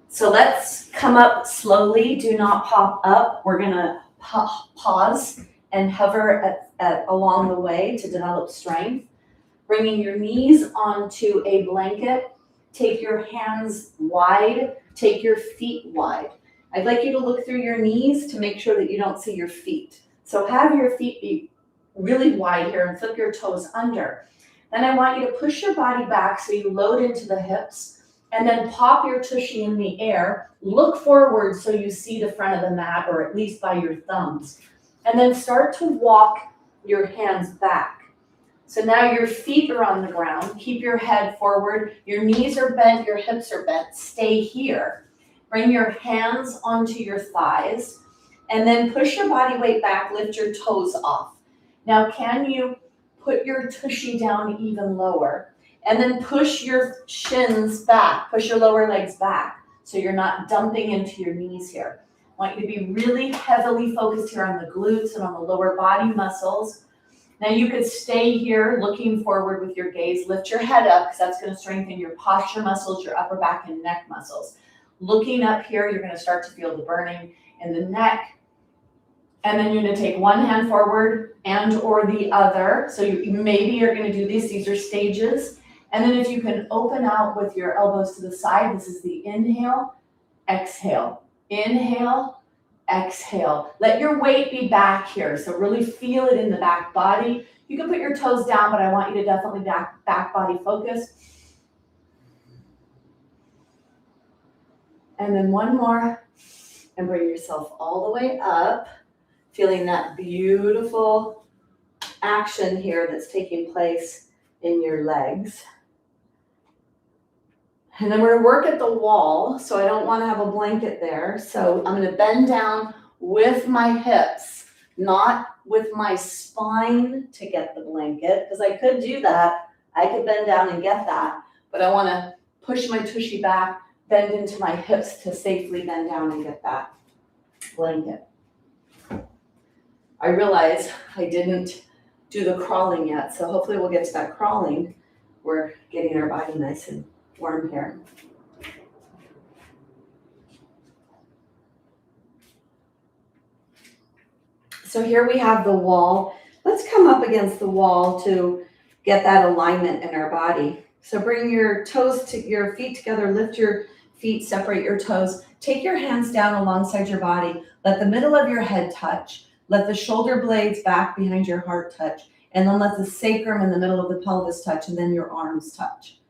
A: So let's come up slowly. Do not pop up. We're going to pause and hover along the way to develop strength. Bringing your knees onto a blanket. Take your hands wide. Take your feet wide. I'd like you to look through your knees to make sure that you don't see your feet. So have your feet be really wide here and flip your toes under. Then I want you to push your body back so you load into the hips. And then pop your tushy in the air. Look forward so you see the front of the mat, or at least by your thumbs. And then start to walk your hands back. So now your feet are on the ground. Keep your head forward. Your knees are bent. Your hips are bent. Stay here. Bring your hands onto your thighs. And then push your body weight back. Lift your toes off. Now can you put your tushy down even lower? And then push your shins back, push your lower legs back so you're not dumping into your knees here. I want you to be really heavily focused here on the glutes and on the lower body muscles. Now you could stay here looking forward with your gaze. Lift your head up because that's going to strengthen your posture muscles, your upper back and neck muscles. Looking up here, you're going to start to feel the burning in the neck. And then you're going to take one hand forward and or the other. So maybe you're going to do these. These are stages. And then if you can open out with your elbows to the side, this is the inhale, exhale. Inhale, exhale. Let your weight be back here. So really feel it in the back body. You can put your toes down, but I want you to definitely back body focus. And then one more, and bring yourself all the way up, feeling that beautiful action here that's taking place in your legs. And then we're gonna work at the wall, so I don't wanna have a blanket there. So I'm gonna bend down with my hips, not with my spine to get the blanket, because I could do that. I could bend down and get that, but I wanna push my tushy back, bend into my hips to safely bend down and get that blanket. I realize I didn't do the crawling yet, so hopefully we'll get to that crawling. We're getting our body nice and warm here. So here we have the wall. Let's come up against the wall to get that alignment in our body. So bring your toes to your feet together, lift your feet, separate your toes. Take your hands down alongside your body. Let the middle of your head touch. Let the shoulder blades back behind your heart touch. And then let the sacrum in the middle of the pelvis touch, and then your arms touch.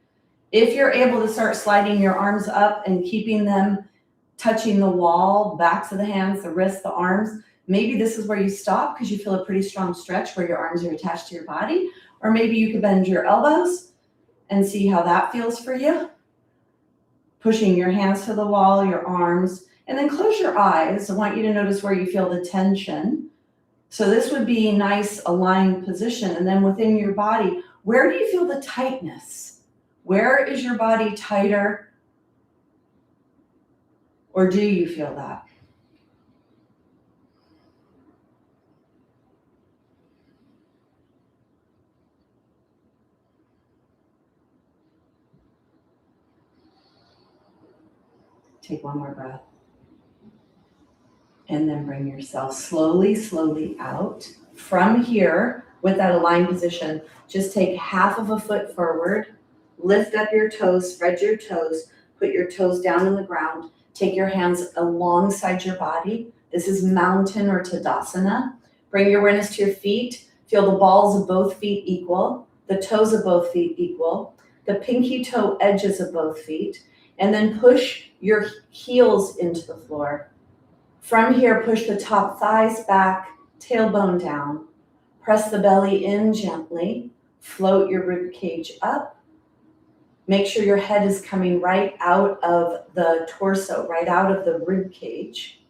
A: If you're able to start sliding your arms up and keeping them touching the wall, backs of the hands, the wrists, the arms, maybe this is where you stop because you feel a pretty strong stretch where your arms are attached to your body. Or maybe you could bend your elbows and see how that feels for you. Pushing your hands to the wall, your arms, and then close your eyes. I want you to notice where you feel the tension. So this would be a nice aligned position. And then within your body, where do you feel the tightness? Where is your body tighter? Or do you feel that? Take one more breath. And then bring yourself slowly out. From here, with that aligned position, just take half of a foot forward, lift up your toes, spread your toes, put your toes down on the ground, take your hands alongside your body. This is mountain or Tadasana. Bring your awareness to your feet. Feel the balls of both feet equal, the toes of both feet equal, the pinky toe edges of both feet, and then push your heels into the floor. From here, push the top thighs back, tailbone down. Press the belly in gently. Float your rib cage up. Make sure your head is coming right out of the torso, right out of the rib cage.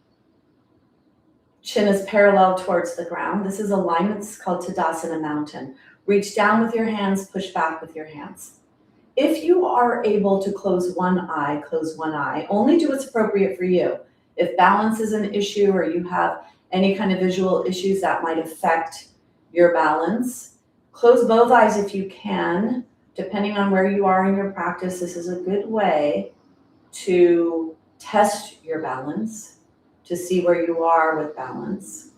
A: Chin is parallel towards the ground. This is alignment. It's called Tadasana Mountain. Reach down with your hands, push back with your hands. If you are able to close one eye. Only do what's appropriate for you. If balance is an issue or you have any kind of visual issues that might affect your balance, close both eyes if you can. Depending on where you are in your practice, this is a good way to test your balance, to see where you are with balance.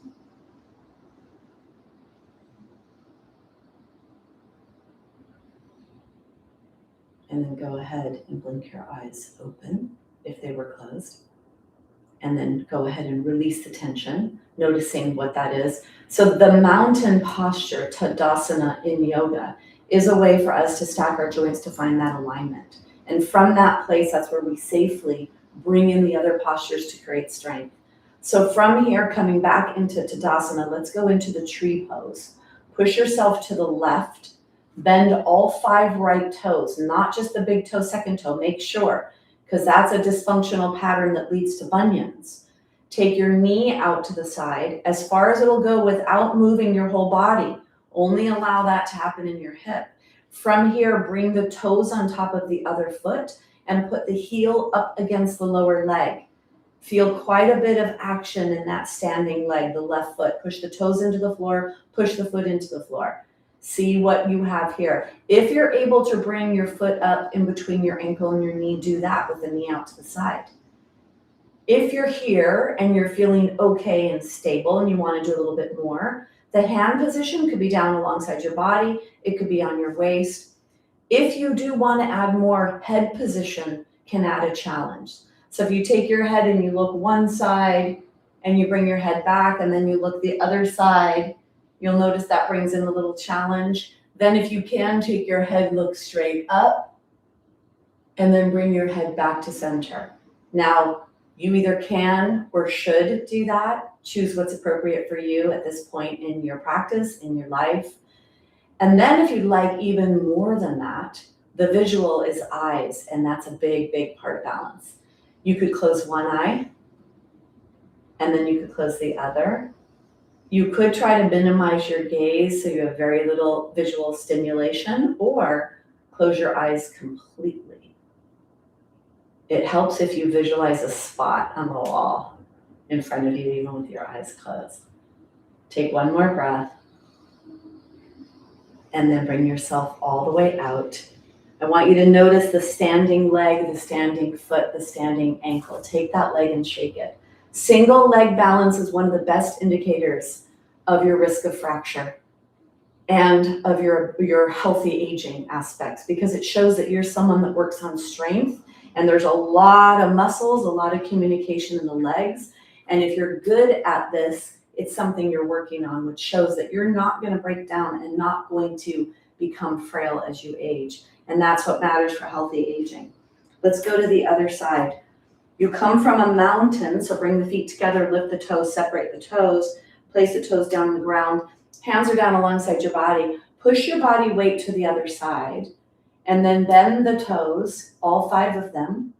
A: And then go ahead and blink your eyes open if they were closed. And then go ahead and release the tension, noticing what that is. So the mountain posture, Tadasana in yoga, is a way for us to stack our joints to find that alignment. And from that place, that's where we safely bring in the other postures to create strength. So from here, coming back into Tadasana, let's go into the tree pose. Push yourself to the left, bend all 5 right toes, not just the big toe, second toe, make sure, because that's a dysfunctional pattern that leads to bunions. Take your knee out to the side as far as it'll go without moving your whole body. Only allow that to happen in your hip. From here, bring the toes on top of the other foot and put the heel up against the lower leg. Feel quite a bit of action in that standing leg, the left foot. Push the toes into the floor, push the foot into the floor. See what you have here. If you're able to bring your foot up in between your ankle and your knee, do that with the knee out to the side. If you're here and you're feeling okay and stable and you want to do a little bit more, the hand position could be down alongside your body. It could be on your waist. If you do want to add more, head position can add a challenge. So if you take your head and you look one side and you bring your head back and then you look the other side, you'll notice that brings in a little challenge. Then if you can, take your head, look straight up, and then bring your head back to center. Now, you either can or should do that. Choose what's appropriate for you at this point in your practice, in your life. And then if you'd like even more than that, the visual is eyes, and that's a big, big part of balance. You could close one eye, and then you could close the other. You could try to minimize your gaze so you have very little visual stimulation, or close your eyes completely. It helps if you visualize a spot on the wall in front of you, even with your eyes closed. Take one more breath, and then bring yourself all the way out. I want you to notice the standing leg, the standing foot, the standing ankle. Take that leg and shake it. Single leg balance is one of the best indicators of your risk of fracture and of your healthy aging aspects, because it shows that you're someone that works on strength, and there's a lot of muscles, a lot of communication in the legs. And if you're good at this, it's something you're working on, which shows that you're not going to break down and not going to become frail as you age. And that's what matters for healthy aging. Let's go to the other side. You come from a mountain, so bring the feet together, lift the toes, separate the toes, place the toes down on the ground. Hands are down alongside your body. Push your body weight to the other side, and then bend the toes, all 5 of them,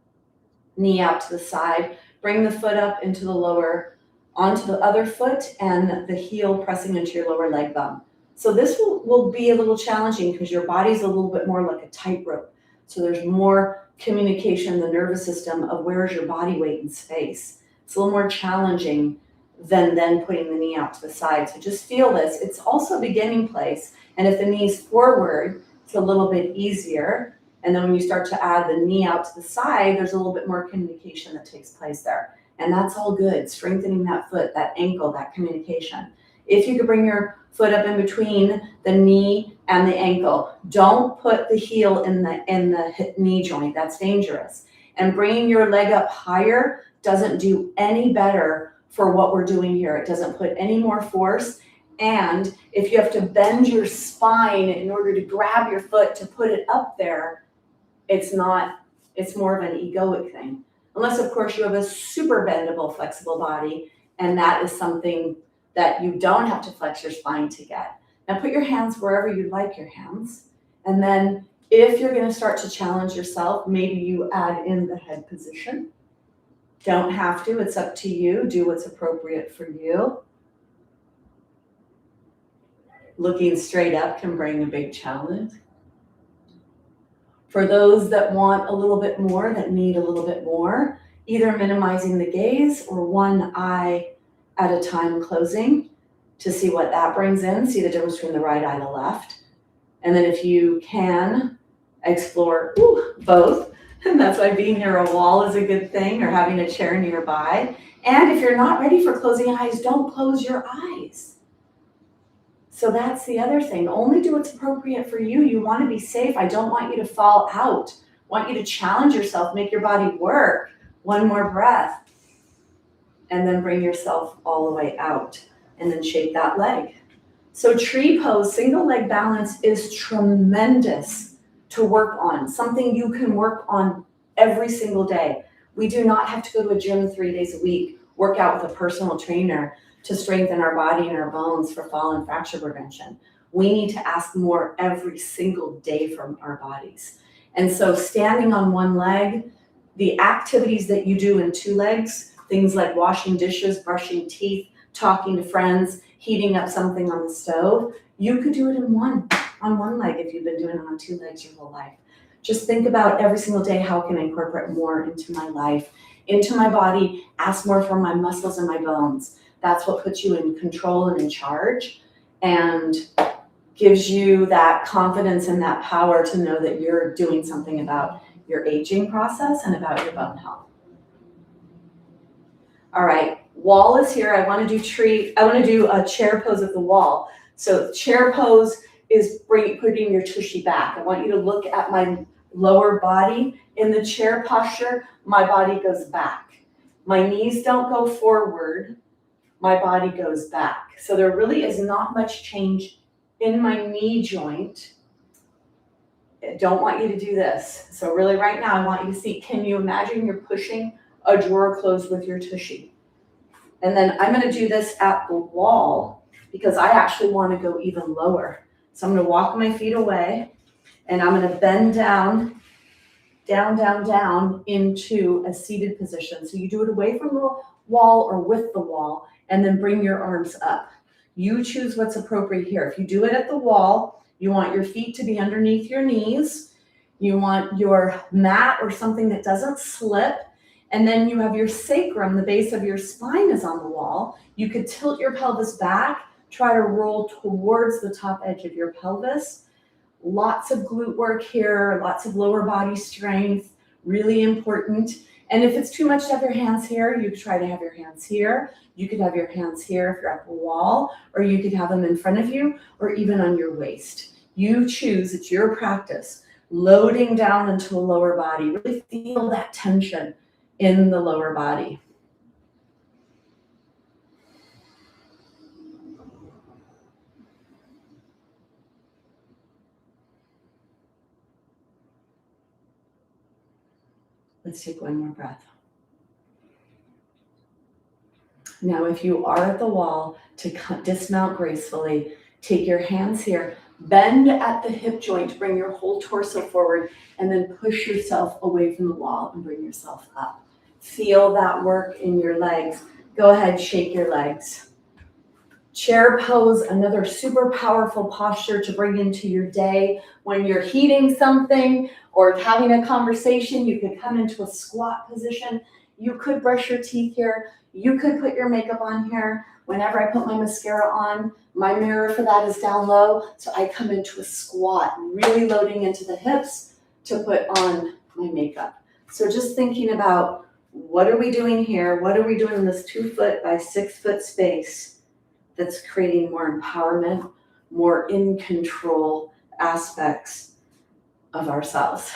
A: knee out to the side. Bring the foot up into the lower, onto the other foot, and the heel pressing into your lower leg bone. So this will be a little challenging because your body's a little bit more like a tightrope. So there's more communication in the nervous system of where's your body weight in space. It's a little more challenging than then putting the knee out to the side. So just feel this. It's also a beginning place. And if the knee's forward, it's a little bit easier. And then when you start to add the knee out to the side, there's a little bit more communication that takes place there. And that's all good. Strengthening that foot, that ankle, that communication. If you could bring your foot up in between the knee and the ankle, don't put the heel in the hip knee joint. That's dangerous. And bringing your leg up higher doesn't do any better for what we're doing here. It doesn't put any more force. And if you have to bend your spine in order to grab your foot to put it up there, it's more of an egoic thing. Unless, of course, you have a super bendable, flexible body, and that is something that you don't have to flex your spine to get. Now put your hands wherever you'd like your hands. And then if you're going to start to challenge yourself, maybe you add in the head position. Don't have to, it's up to you. Do what's appropriate for you. Looking straight up can bring a big challenge. For those that want a little bit more, that need a little bit more, either minimizing the gaze or one eye at a time closing to see what that brings in, see the difference between the right eye and the left. And then if you can, explore both. And that's why being near a wall is a good thing, or having a chair nearby. And if you're not ready for closing eyes, don't close your eyes. So that's the other thing. Only do what's appropriate for you. You want to be safe. I don't want you to fall out. I want you to challenge yourself, make your body work. One more breath. And then bring yourself all the way out. And then shake that leg. So tree pose, single leg balance is tremendous to work on. Something you can work on every single day. We do not have to go to a gym 3 days a week, work out with a personal trainer to strengthen our body and our bones for fall and fracture prevention. We need to ask more every single day from our bodies. And so standing on one leg, the activities that you do in 2 legs, things like washing dishes, brushing teeth, talking to friends, heating up something on the stove, you could do it on one leg if you've been doing it on 2 legs your whole life. Just think about every single day, how can I incorporate more into my life, into my body, ask more from my muscles and my bones. That's what puts you in control and in charge and gives you that confidence and that power to know that you're doing something about your aging process and about your bone health. All right, wall is here. I want to do a chair pose of the wall. So chair pose is putting your tushy back. I want you to look at my lower body. In the chair posture, my body goes back. My knees don't go forward, my body goes back. So there really is not much change in my knee joint. I don't want you to do this. So really right now, I want you to see, can you imagine you're pushing a drawer closed with your tushy? And then I'm gonna do this at the wall because I actually wanna go even lower. So I'm gonna walk my feet away and I'm gonna bend down into a seated position. So you do it away from the wall or with the wall, and then bring your arms up. You choose what's appropriate here. If you do it at the wall, you want your feet to be underneath your knees. You want your mat or something that doesn't slip. And then you have your sacrum, the base of your spine is on the wall. You could tilt your pelvis back, try to roll towards the top edge of your pelvis. Lots of glute work here, lots of lower body strength, really important. And if it's too much to have your hands here, you could try to have your hands here. You could have your hands here if you're at the wall, or you could have them in front of you, or even on your waist. You choose, it's your practice. Loading down into the lower body, really feel that tension in the lower body. Let's take one more breath. Now, if you are at the wall, to dismount gracefully, take your hands here, bend at the hip joint, bring your whole torso forward, and then push yourself away from the wall and bring yourself up. Feel that work in your legs. Go ahead, shake your legs. Chair pose, another super powerful posture to bring into your day. When you're heating something or having a conversation, you could come into a squat position. You could brush your teeth here. You could put your makeup on here. Whenever I put my mascara on, my mirror for that is down low. So I come into a squat, really loading into the hips to put on my makeup. So just thinking about, what are we doing here? What are we doing in this 2 foot by 6 foot space that's creating more empowerment, more in control aspects of ourselves?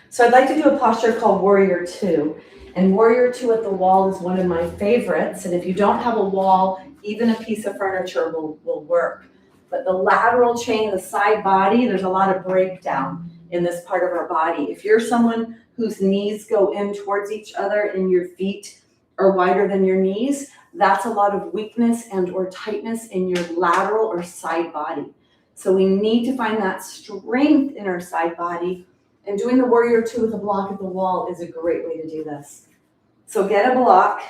A: So I'd like to do a posture called Warrior Two. And Warrior Two at the wall is one of my favorites. And if you don't have a wall, even a piece of furniture will work. But the lateral chain, the side body, there's a lot of breakdown in this part of our body. If you're someone whose knees go in towards each other and your feet are wider than your knees, that's a lot of weakness and or tightness in your lateral or side body. So we need to find that strength in our side body. And doing the Warrior Two with a block at the wall is a great way to do this. So get a block,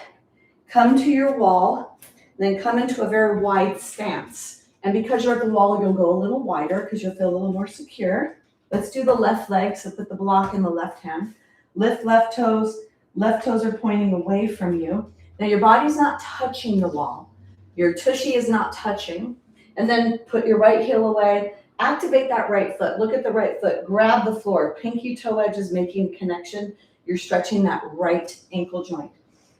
A: come to your wall, then come into a very wide stance. And because you're at the wall, you'll go a little wider because you'll feel a little more secure. Let's do the left leg. So put the block in the left hand. Lift left toes. Left toes are pointing away from you. Now your body's not touching the wall. Your tushy is not touching. And then put your right heel away. Activate that right foot. Look at the right foot. Grab the floor. Pinky toe edge is making connection. You're stretching that right ankle joint.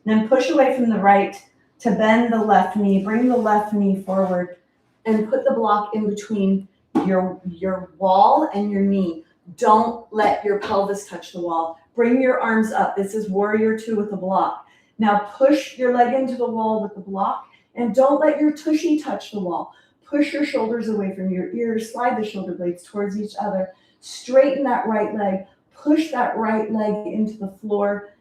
A: Then push away from the right to bend the left knee. Bring the left knee forward and put the block in between your wall and your knee. Don't let your pelvis touch the wall. Bring your arms up. This is Warrior Two with a block. Now push your leg into the wall with the block and don't let your tushy touch the wall. Push your shoulders away from your ears. Slide the shoulder blades towards each other. Straighten that right leg. Push that right leg into the floor.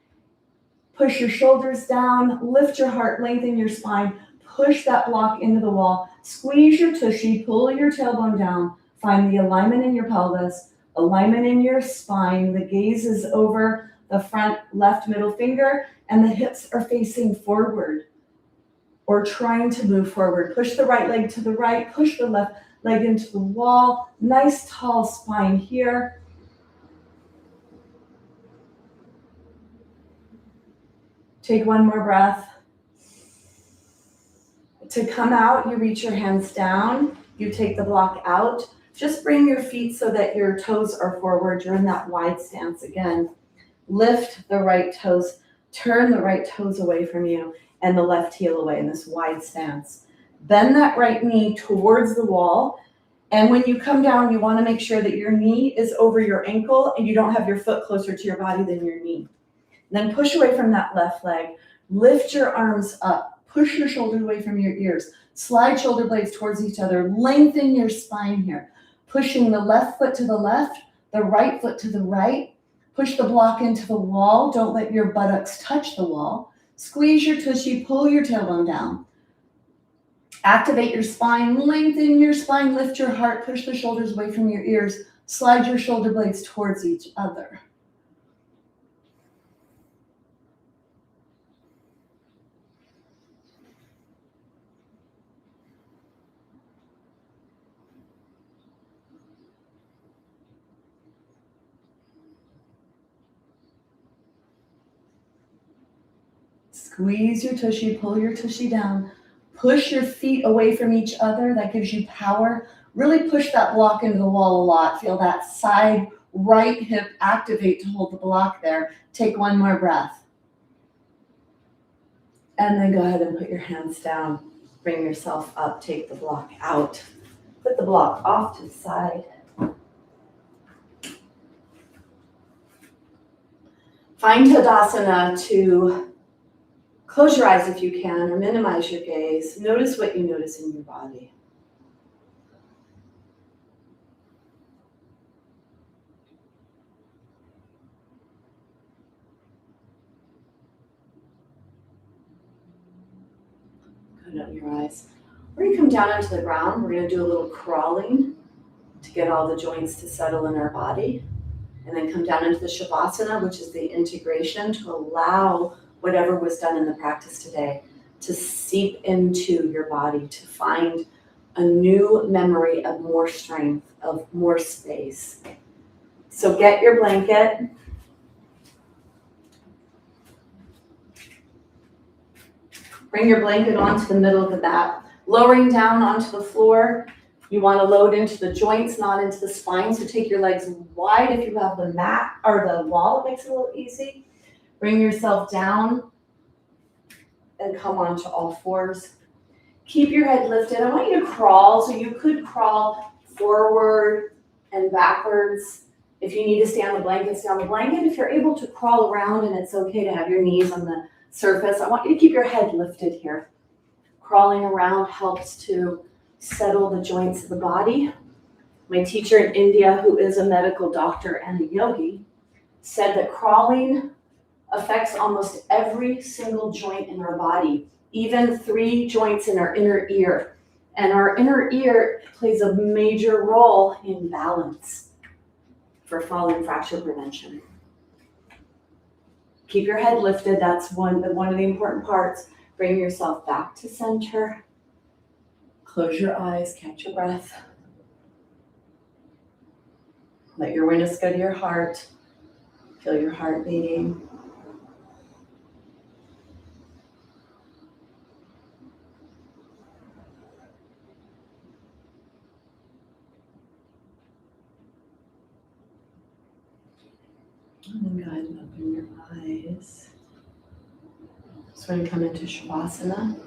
A: Push your shoulders down. Lift your heart. Lengthen your spine. Push that block into the wall. Squeeze your tushy. Pull your tailbone down. Find the alignment in your pelvis. Alignment in your spine. The gaze is over the front left middle finger and the hips are facing forward or trying to move forward. Push the right leg to the right. Push the left leg into the wall. Nice tall spine here. Take one more breath. To come out, you reach your hands down. You take the block out. Just bring your feet so that your toes are forward. You're in that wide stance again. Lift the right toes. Turn the right toes away from you and the left heel away in this wide stance. Bend that right knee towards the wall And when you come down, you want to make sure that your knee is over your ankle and you don't have your foot closer to your body than your knee. Then push away from that left leg. Lift your arms up. Push your shoulders away from your ears. Slide shoulder blades towards each other. Lengthen your spine here. Pushing the left foot to the left, the right foot to the right. Push the block into the wall. Don't let your buttocks touch the wall. Squeeze your tushy, pull your tailbone down. Activate your spine, lengthen your spine, lift your heart, push the shoulders away from your ears. Slide your shoulder blades towards each other. Squeeze your tushy, pull your tushy down. Push your feet away from each other. That gives you power. Really push that block into the wall a lot. Feel that side right hip activate to hold the block there. Take one more breath. And then go ahead and put your hands down. Bring yourself up. Take the block out. Put the block off to the side. Find Tadasana to close your eyes if you can, or minimize your gaze. Notice what you notice in your body. Open up your eyes. We're going to come down onto the ground. We're going to do a little crawling to get all the joints to settle in our body. And then come down into the Shavasana, which is the integration to allow whatever was done in the practice today to seep into your body, to find a new memory of more strength, of more space. So get your blanket. Bring your blanket onto the middle of the mat, lowering down onto the floor. You want to load into the joints, not into the spine. So take your legs wide if you have the mat or the wall. It makes it a little easy. Bring yourself down and come onto all fours. Keep your head lifted. I want you to crawl. So you could crawl forward and backwards. If you need to stay on the blanket, stay on the blanket. If you're able to crawl around and it's okay to have your knees on the surface, I want you to keep your head lifted here. Crawling around helps to settle the joints of the body. My teacher in India, who is a medical doctor and a yogi, said that crawling affects almost every single joint in our body, even 3 joints in our inner ear. And our inner ear plays a major role in balance for fall and fracture prevention. Keep your head lifted. That's one of the important parts. Bring yourself back to center. Close your eyes, catch your breath. Let your awareness go to your heart. Feel your heart beating. And then go ahead and open your eyes. So when you come into Shavasana,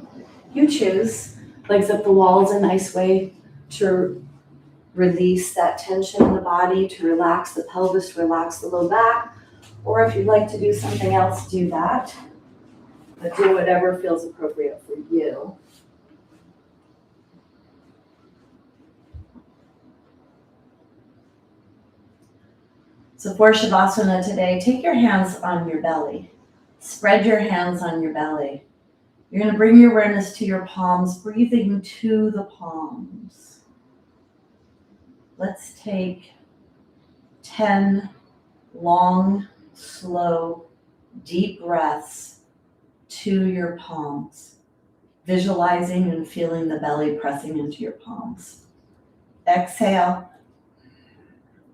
A: you choose. Legs up the wall is a nice way to release that tension in the body, to relax the pelvis, to relax the low back. Or if you'd like to do something else, do that. But do whatever feels appropriate for you. So for Shavasana today, take your hands on your belly. Spread your hands on your belly. You're going to bring your awareness to your palms, breathing to the palms. Let's take 10 long, slow, deep breaths to your palms, visualizing and feeling the belly pressing into your palms. Exhale,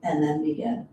A: and then begin.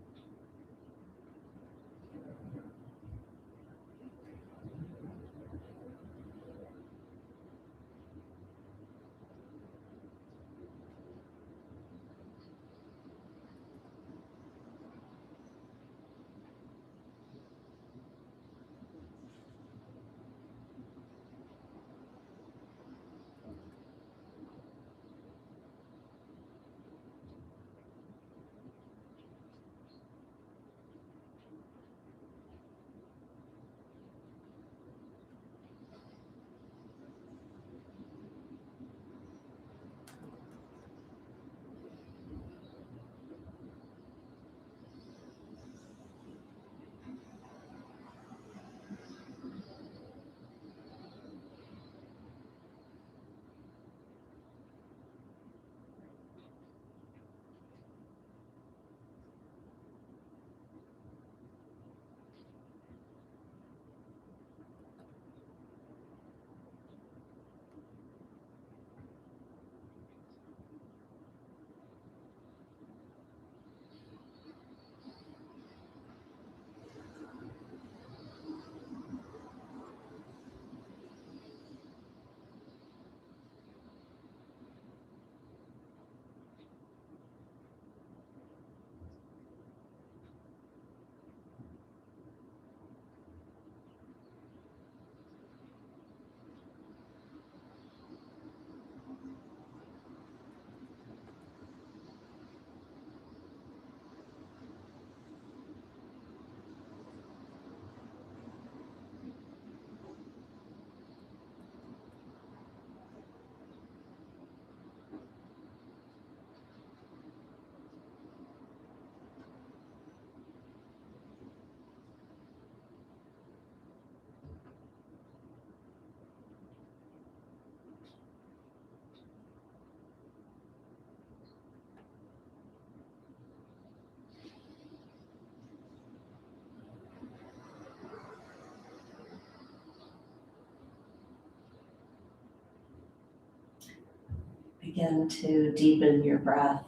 A: Begin to deepen your breath.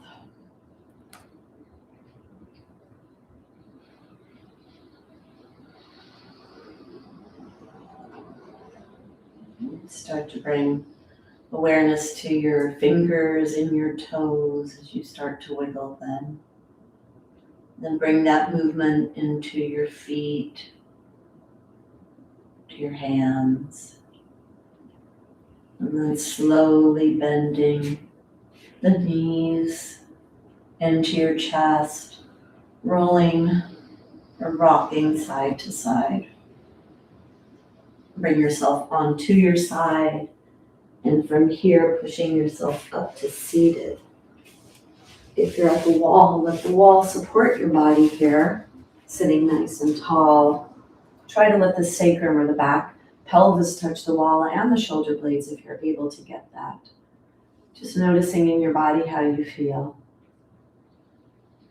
A: Start to bring awareness to your fingers and your toes as you start to wiggle them. Then bring that movement into your feet, to your hands. And then slowly bending the knees into your chest, rolling or rocking side to side. Bring yourself onto your side, and from here, pushing yourself up to seated. If you're at the wall, let the wall support your body here, sitting nice and tall. Try to let the sacrum or the back pelvis touch the wall and the shoulder blades if you're able to get that. Just noticing in your body how you feel.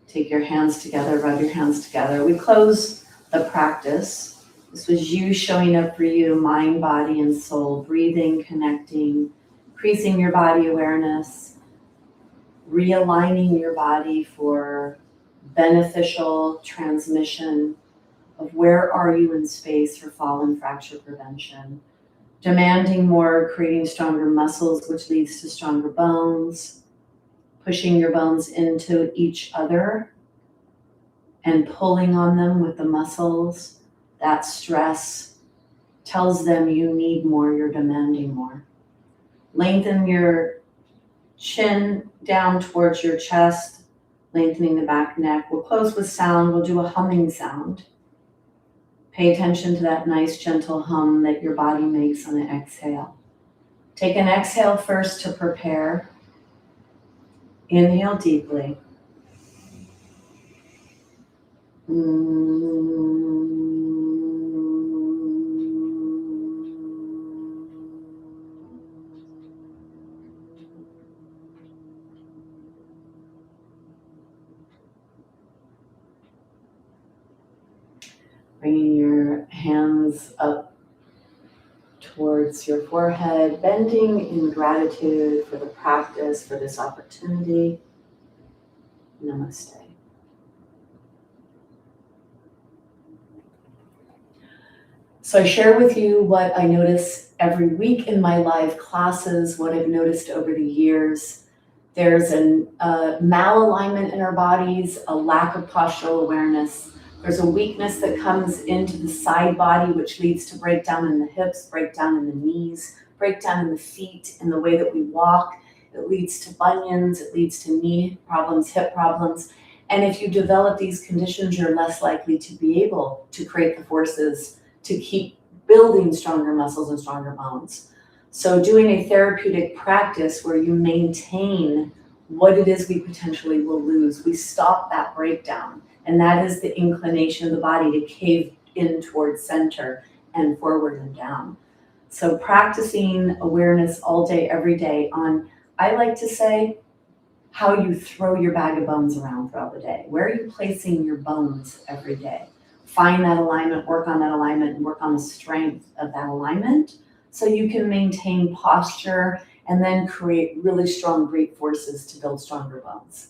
A: Take your hands together, rub your hands together. We close the practice. This was you showing up for you, mind, body, and soul, breathing, connecting, increasing your body awareness, realigning your body for beneficial transmission of where are you in space for fall and fracture prevention, demanding more, creating stronger muscles, which leads to stronger bones, pushing your bones into each other and pulling on them with the muscles. That stress tells them you need more, you're demanding more. Lengthen your chin down towards your chest, lengthening the back neck. We'll close with sound. We'll do a humming sound. Pay attention to that nice gentle hum that your body makes on an exhale. Take an exhale first to prepare. Inhale deeply. Bringing your hands up towards your forehead, bending in gratitude for the practice, for this opportunity. Namaste. So I share with you what I notice every week in my live classes, what I've noticed over the years. There's a malalignment in our bodies, a lack of postural awareness. There's a weakness that comes into the side body, which leads to breakdown in the hips, breakdown in the knees, breakdown in the feet, in the way that we walk. It leads to bunions, it leads to knee problems, hip problems. And if you develop these conditions, you're less likely to be able to create the forces to keep building stronger muscles and stronger bones. So doing a therapeutic practice where you maintain what it is we potentially will lose, we stop that breakdown. And that is the inclination of the body to cave in towards center and forward and down. So practicing awareness all day, every day on, I like to say, how you throw your bag of bones around throughout the day. Where are you placing your bones every day? Find that alignment, work on that alignment, and work on the strength of that alignment so you can maintain posture and then create really strong breath forces to build stronger bones.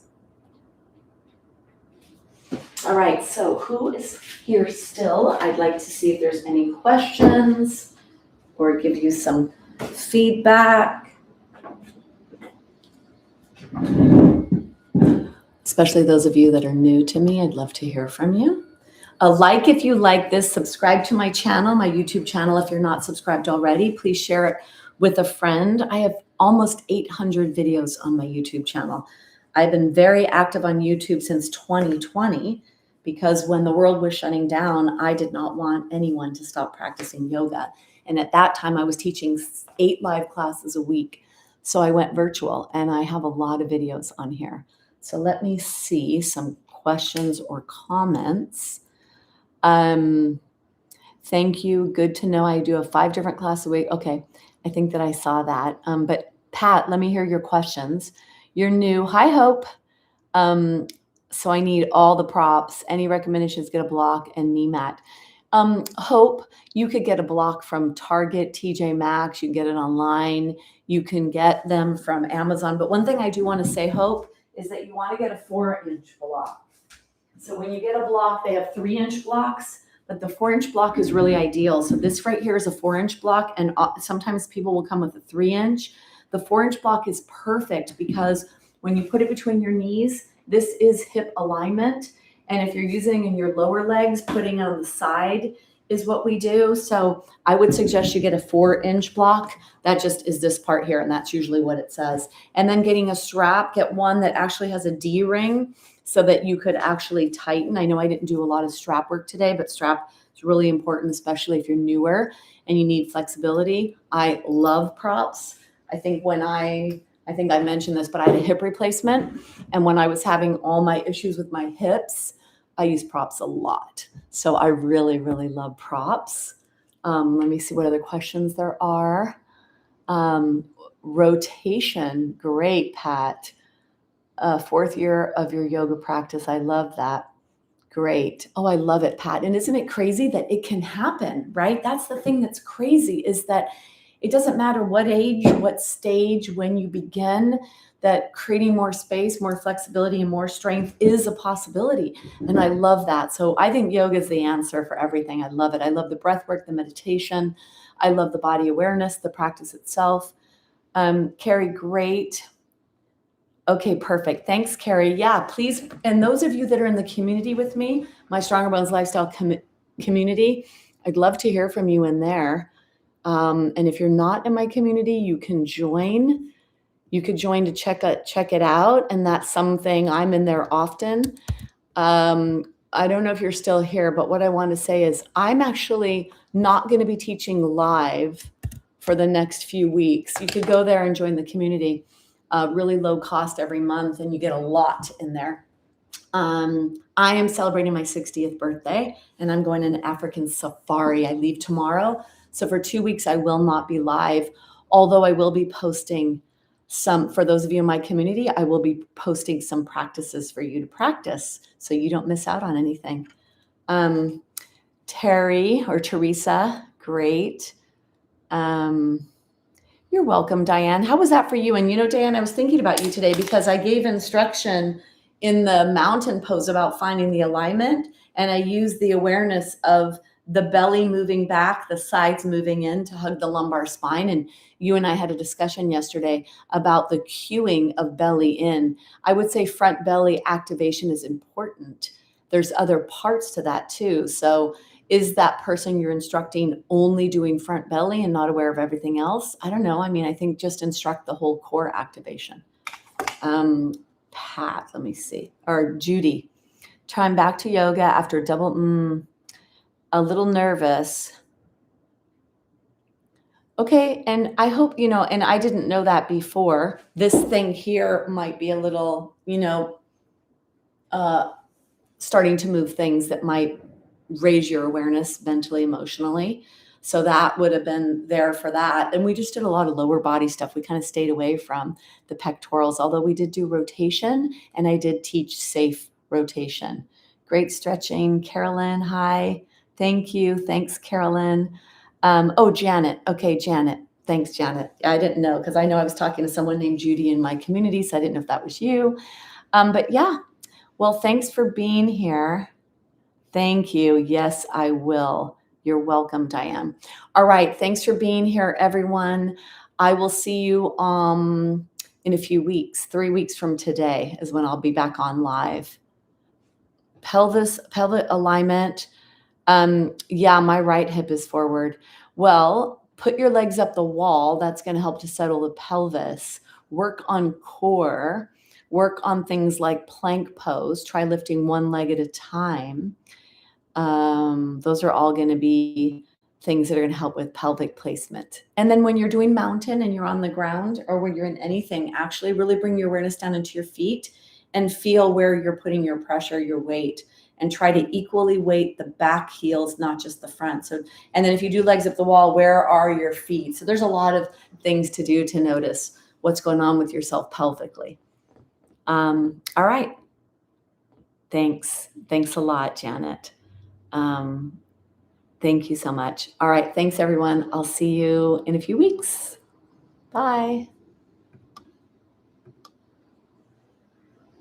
A: All right, so who is here still? I'd like to see if there's any questions or give you some feedback. Especially those of you that are new to me, I'd love to hear from you. A like if you like this, subscribe to my channel, my YouTube channel. If you're not subscribed already, please share it with a friend. I have almost 800 videos on my YouTube channel. I've been very active on YouTube since 2020 because when the world was shutting down, I did not want anyone to stop practicing yoga. And at that time, I was teaching 8 live classes a week. So I went virtual and I have a lot of videos on here. So let me see some questions or comments. Thank you. Good to know. I do have 5 different classes a week. Okay. I think that I saw that. But Pat, let me hear your questions. You're new. Hi, Hope. So I need all the props. Any recommendations, get a block and knee mat. Hope, you could get a block from Target, TJ Maxx, you can get it online, you can get them from Amazon. But one thing I do want to say, Hope, is that you want to get a 4-inch block. So when you get a block, they have 3-inch blocks, but the 4-inch block is really ideal. So this right here is a 4-inch block, and sometimes people will come with a 3-inch. The 4-inch block is perfect because when you put it between your knees, this is hip alignment. And if you're using in your lower legs, putting it on the side is what we do. So I would suggest you get a 4-inch block. That just is this part here, and that's usually what it says. And then getting a strap, get one that actually has a D-ring so that you could actually tighten. I know I didn't do a lot of strap work today, but strap is really important, especially if you're newer and you need flexibility. I love props. I think I mentioned this, but I had a hip replacement. And when I was having all my issues with my hips, I use props a lot. So I really, really love props. Let me see what other questions there are. Rotation, great, Pat. 4th year of your yoga practice. I love that. Great. Oh, I love it, Pat. And isn't it crazy that it can happen, right? That's the thing that's crazy, is that it doesn't matter what age, what stage, when you begin, that creating more space, more flexibility, and more strength is a possibility. And I love that. So I think yoga is the answer for everything. I love it. I love the breath work, the meditation. I love the body awareness, the practice itself. Carrie, great. Okay, perfect. Thanks, Carrie. Yeah, please. And those of you that are in the community with me, my Stronger Bones Lifestyle community, I'd love to hear from you in there. And if you're not in my community, you can join. You could join to check it out. And that's something, I'm in there often. I don't know if you're still here, but what I want to say is I'm actually not going to be teaching live for the next few weeks. You could go there and join the community. Really low cost every month, and you get a lot in there. I am celebrating my 60th birthday, and I'm going on an African safari. I leave tomorrow. So for 2 weeks, I will not be live, although I will be posting for those of you in my community, I will be posting some practices for you to practice so you don't miss out on anything. Terry or Teresa, great. You're welcome, Diane. How was that for you? And Diane, I was thinking about you today because I gave instruction in the mountain pose about finding the alignment, and I used the awareness of the belly moving back, the sides moving in to hug the lumbar spine. And you and I had a discussion yesterday about the cueing of belly in. I would say front belly activation is important. There's other parts to that too. So is that person you're instructing only doing front belly and not aware of everything else? I don't know. I mean, I think just instruct the whole core activation. Pat, let me see. Or Judy, trying back to yoga after a little nervous. Okay, and I hope, and I didn't know that before. This thing here might be a little, starting to move things that might raise your awareness mentally, emotionally. So that would have been there for that. And we just did a lot of lower body stuff. We kind of stayed away from the pectorals, although we did do rotation, and I did teach safe rotation. Great stretching. Carolyn, hi. Thank you. Thanks, Carolyn. Janet. Okay, Janet. Thanks, Janet. I didn't know, because I know I was talking to someone named Judy in my community, so I didn't know if that was you. But yeah, well, thanks for being here. Thank you. Yes, I will. You're welcome, Diane. All right. Thanks for being here, everyone. I will see you in a few weeks. 3 weeks from today is when I'll be back on live. Pelvic alignment. Yeah, my right hip is forward. Well, put your legs up the wall. That's going to help to settle the pelvis. Work on core. Work on things like plank pose. Try lifting one leg at a time. Those are all going to be things that are going to help with pelvic placement. And then when you're doing mountain and you're on the ground, or when you're in anything, actually really bring your awareness down into your feet and feel where you're putting your pressure, your weight, and try to equally weight the back heels, not just the front. So, and then if you do legs up the wall, where are your feet? So there's a lot of things to do to notice what's going on with yourself pelvically. All right. Thanks. Thanks a lot, Janet. Thank you so much. All right. Thanks, everyone. I'll see you in a few weeks. Bye.